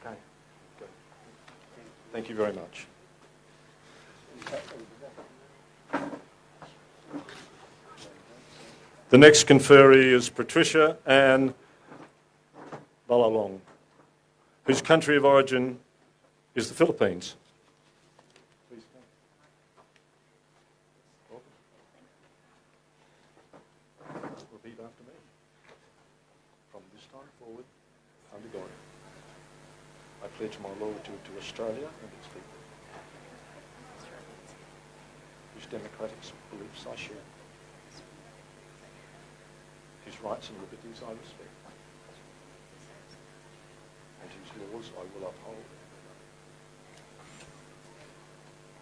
Okay. Good. Thank you very much. The next conferee is Patricia Ann Balalong, whose country of origin is the Philippines. Repeat after me. From this time forward, under God, I pledge my loyalty to Australia and its people, whose democratic beliefs I share, whose rights and liberties I respect, and whose laws I will uphold,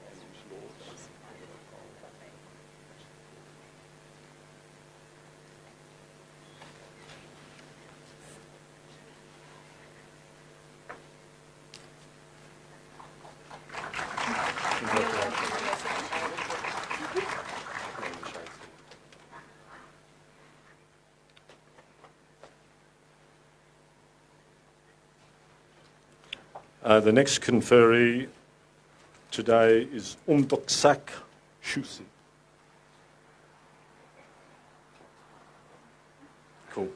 and whose laws I will uphold. The next conferee today is Umdoksak Shusi. Cool.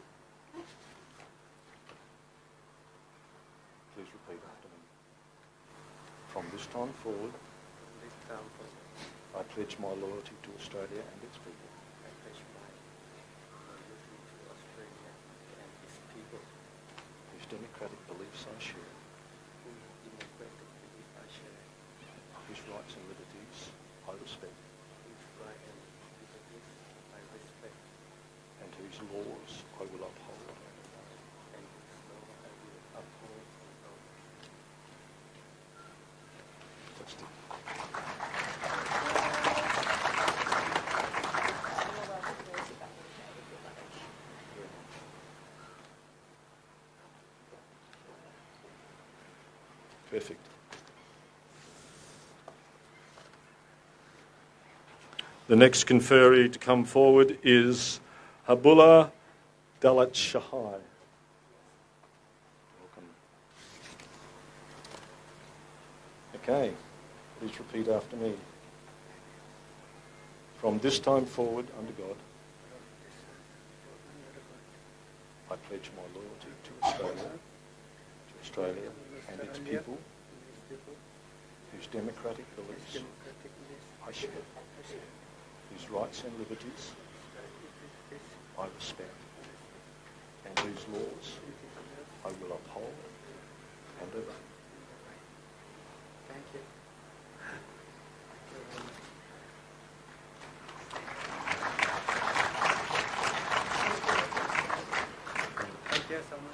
Please repeat after me. From this time forward, I pledge my loyalty to Australia and its people. Whose democratic beliefs I share. Whose rights and liberties I respect. And whose laws I will uphold. That's it. Perfect. The next conferee to come forward is Habullah Dalat Shahai. Welcome. Okay, please repeat after me. From this time forward, under God, I pledge my loyalty to Australia and its people, whose democratic beliefs I share, whose rights and liberties I respect, and whose laws I will uphold and obey. Thank you. Thank you so much.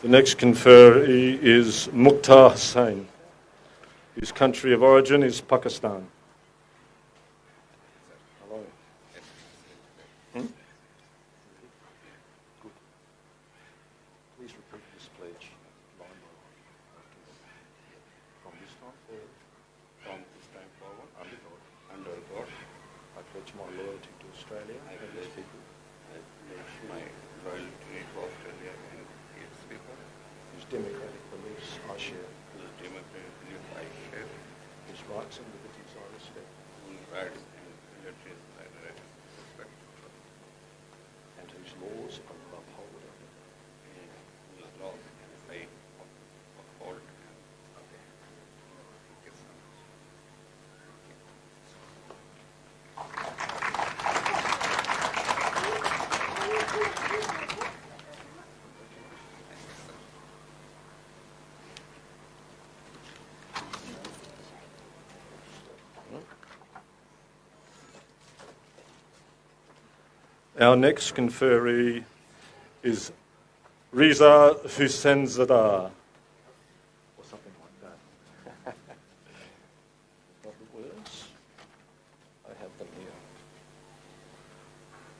The next conferee is Mukhtar Hussain, whose country of origin is Pakistan. Hello. Good. Please repeat this pledge line by line. From this time forward, under God, I pledge my loyalty to Australia and its people. I pledge my loyalty to Australia and its people. Whose democratic beliefs I share. Whose democratic beliefs I share. Whose rights and liberties I respect. Whose rights and liberties I respect. And whose laws I will uphold and obey. And whose laws I uphold and obey. Thank you so much. Our next conferee is Riza Husseinzadeh, or something like that. Got the words? I have them here.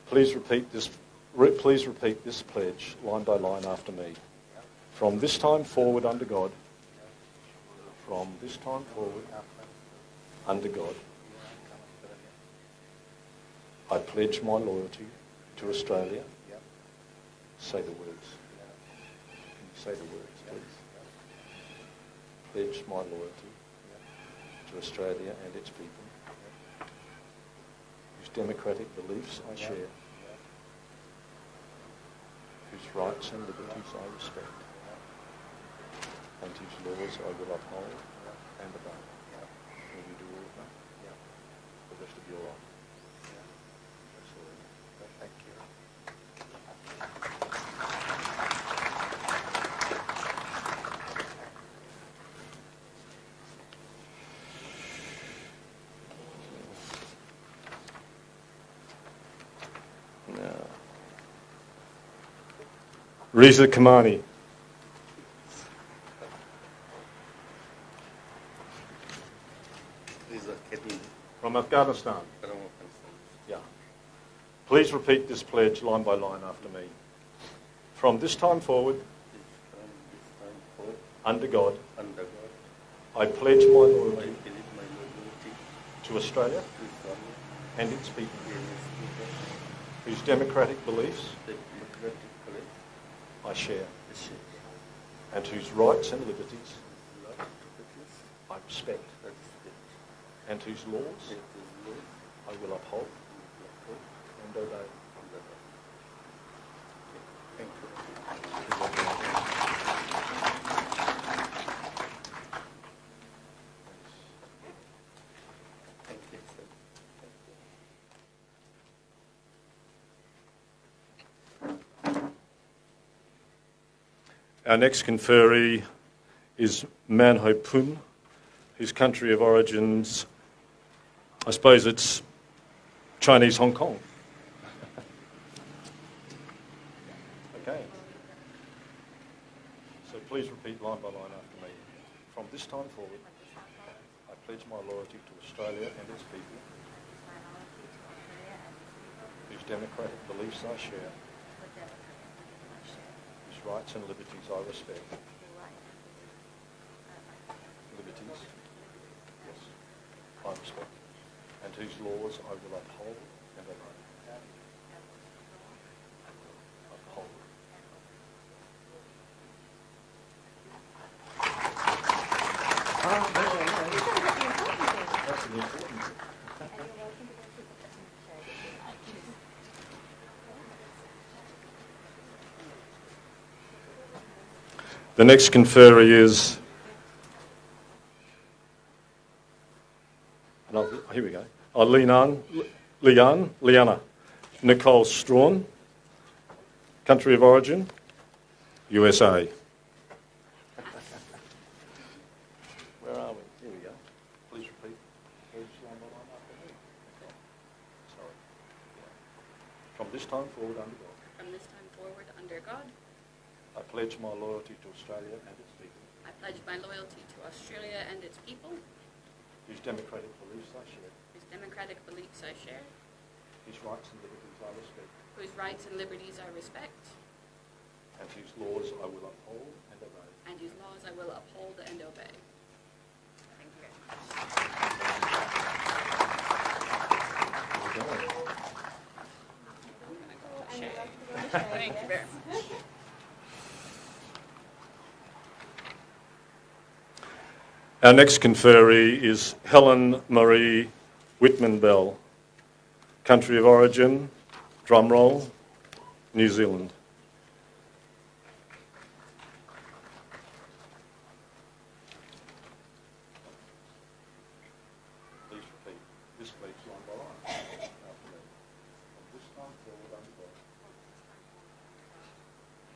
Please repeat this pledge line by line after me. From this time forward under God. From this time forward under God. I pledge my loyalty to Australia. Say the words. Can you say the words, please? Pledge my loyalty to Australia and its people, democratic beliefs I share, whose rights and liberties I respect, and whose laws I will uphold and obey. Will you do all of that? The rest of your life? Absolutely. Thank you. Reza Kamani. From Afghanistan. Yeah. Please repeat this pledge line by line after me. From this time forward, under God, I pledge my loyalty to Australia and its people, whose democratic beliefs I share, and whose rights and liberties I respect, and whose laws I will uphold and obey. Thank you. Our next conferee is Man Ho Pun, whose country of origins, I suppose it's Chinese Hong Kong. Okay. So please repeat line by line after me. From this time forward, I pledge my loyalty to Australia and its people, whose democratic beliefs I share, whose rights and liberties I respect. Liberties? Yes, I respect. And whose laws I will uphold and obey. Uphold. That's an important thing. The next conferee is, here we go, Liana Nicole Strawn, country of origin, USA. Where are we? Here we go. Please repeat. Sorry. From this time forward under God. From this time forward under God. I pledge my loyalty to Australia and its people. I pledge my loyalty to Australia and its people. Whose democratic beliefs I share. Whose democratic beliefs I share. Whose rights and liberties I respect. Whose rights and liberties I respect. And whose laws I will uphold and obey. And whose laws I will uphold and obey. Thank you very much. Thank you very much. Our next conferee is Helen Marie Whitman Bell, country of origin, drumroll, New Zealand. Please repeat this pledge line by line after me. From this time forward under God,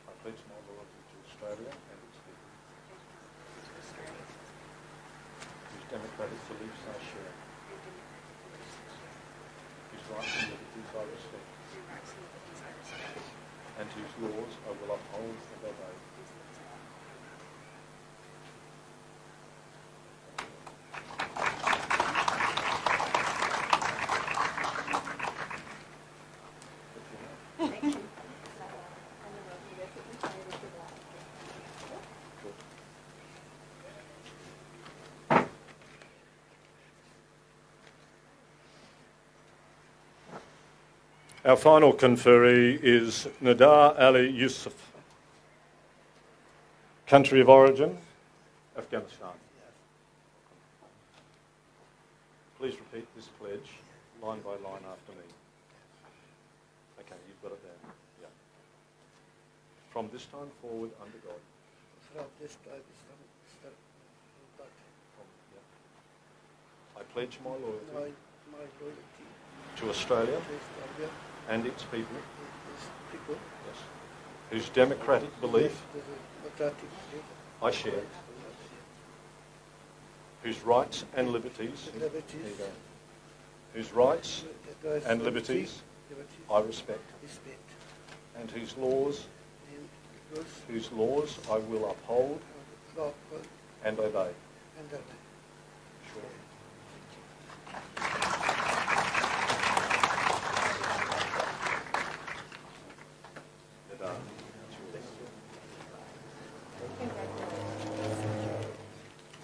I pledge my loyalty to Australia and its people, whose democratic beliefs I share, whose rights and liberties I respect, and whose laws I will uphold and obey. Our final conferee is Nadar Ali Yusuf, country of origin, Afghanistan. Please repeat this pledge line by line after me. Okay, you've got it there. Yeah. From this time forward, under God. From this time, God. I pledge my loyalty, My loyalty to Australia to Australia and its people, and its people, yes, whose democratic belief democratic belief, I share, whose rights and liberties, liberties, there you go, whose rights and liberties I respect, and whose laws I will uphold and obey. Sure.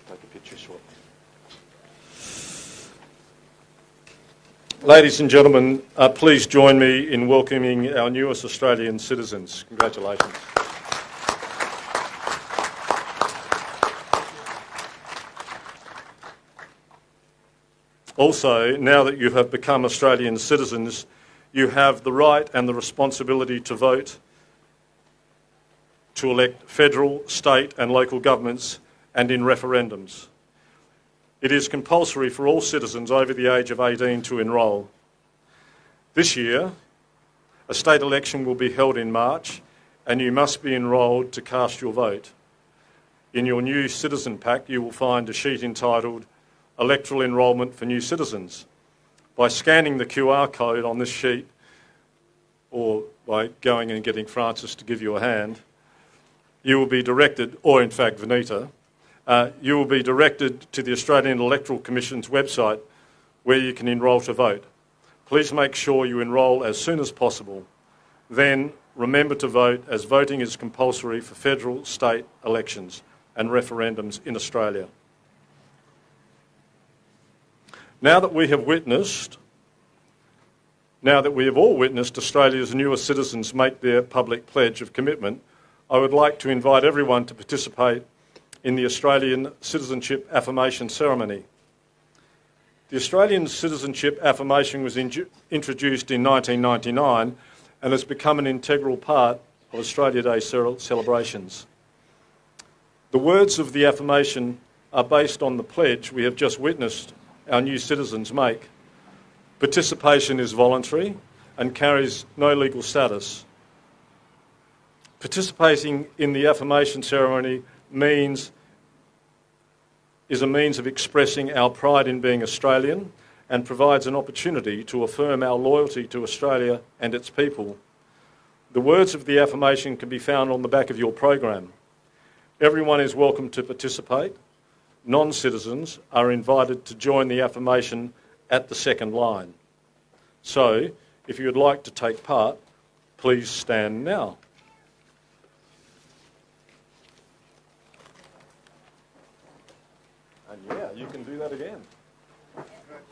Take a picture short. Ladies and gentlemen, please join me in welcoming our newest Australian citizens. Congratulations. Also, now that you have become Australian citizens, you have the right and the responsibility to vote, to elect federal, state and local governments and in referendums. It is compulsory for all citizens over the age of 18 to enrol. This year, a state election will be held in March and you must be enrolled to cast your vote. In your new citizen pack, you will find a sheet entitled Electoral Enrolment for New Citizens. By scanning the QR code on this sheet, or by going and getting Francis to give you a hand, you will be directed, or in fact Vanita, you will be directed to the Australian Electoral Commission's website where you can enrol to vote. Please make sure you enrol as soon as possible. Then remember to vote, as voting is compulsory for federal, state elections and referendums in Australia. Now that we have all witnessed Australia's newest citizens make their public pledge of commitment, I would like to invite everyone to participate in the Australian Citizenship Affirmation Ceremony. The Australian Citizenship Affirmation was introduced in 1999 and has become an integral part of Australia Day celebrations. The words of the affirmation are based on the pledge we have just witnessed our new citizens make. Participation is voluntary and carries no legal status. Participating in the affirmation ceremony is a means of expressing our pride in being Australian and provides an opportunity to affirm our loyalty to Australia and its people. The words of the affirmation can be found on the back of your program. Everyone is welcome to participate. Non-citizens are invited to join the affirmation at the second line. So, if you would like to take part, please stand now. And yeah, you can do that again,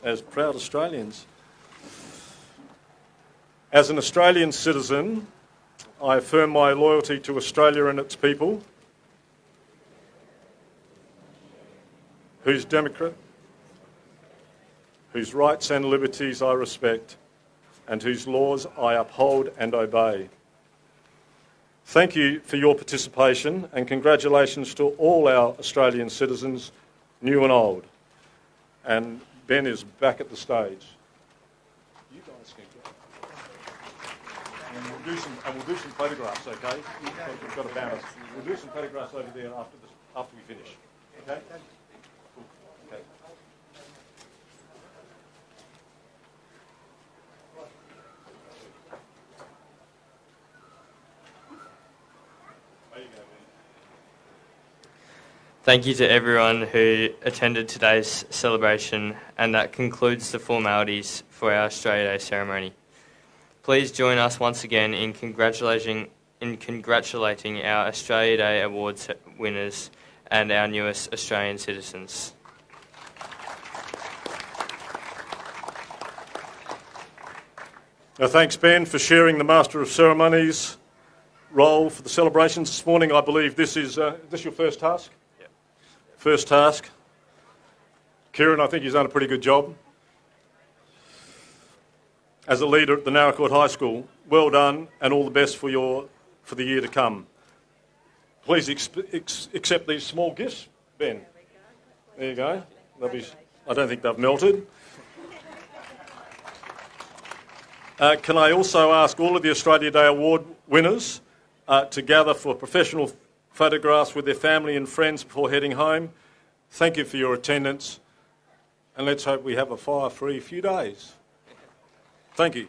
as proud Australians. As an Australian citizen, I affirm my loyalty to Australia and its people, whose rights and liberties I respect, and whose laws I uphold and obey. Thank you for your participation, and congratulations to all our Australian citizens, new and old. And Ben is back at the stage. You guys can go. And we'll do some photographs, okay? We've got a banner. We'll do some photographs over there after we finish. Okay? Okay. Thank you to everyone who attended today's celebration, and that concludes the formalities for our Australia Day ceremony. Please join us once again in congratulating our Australia Day Awards winners and our newest Australian citizens. Now, thanks, Ben, for sharing the Master of Ceremonies role for the celebrations this morning. I believe this is this your first task? Yep. First task. Kieran, I think he's done a pretty good job. as a leader at the Naracoorte High School. Well done, and all the best for the year to come. Please accept these small gifts, Ben. There you go. I don't think they've melted. Can I also ask all of the Australia Day Award winners to gather for professional photographs with their family and friends before heading home? Thank you for your attendance, and let's hope we have a fire-free few days. Thank you.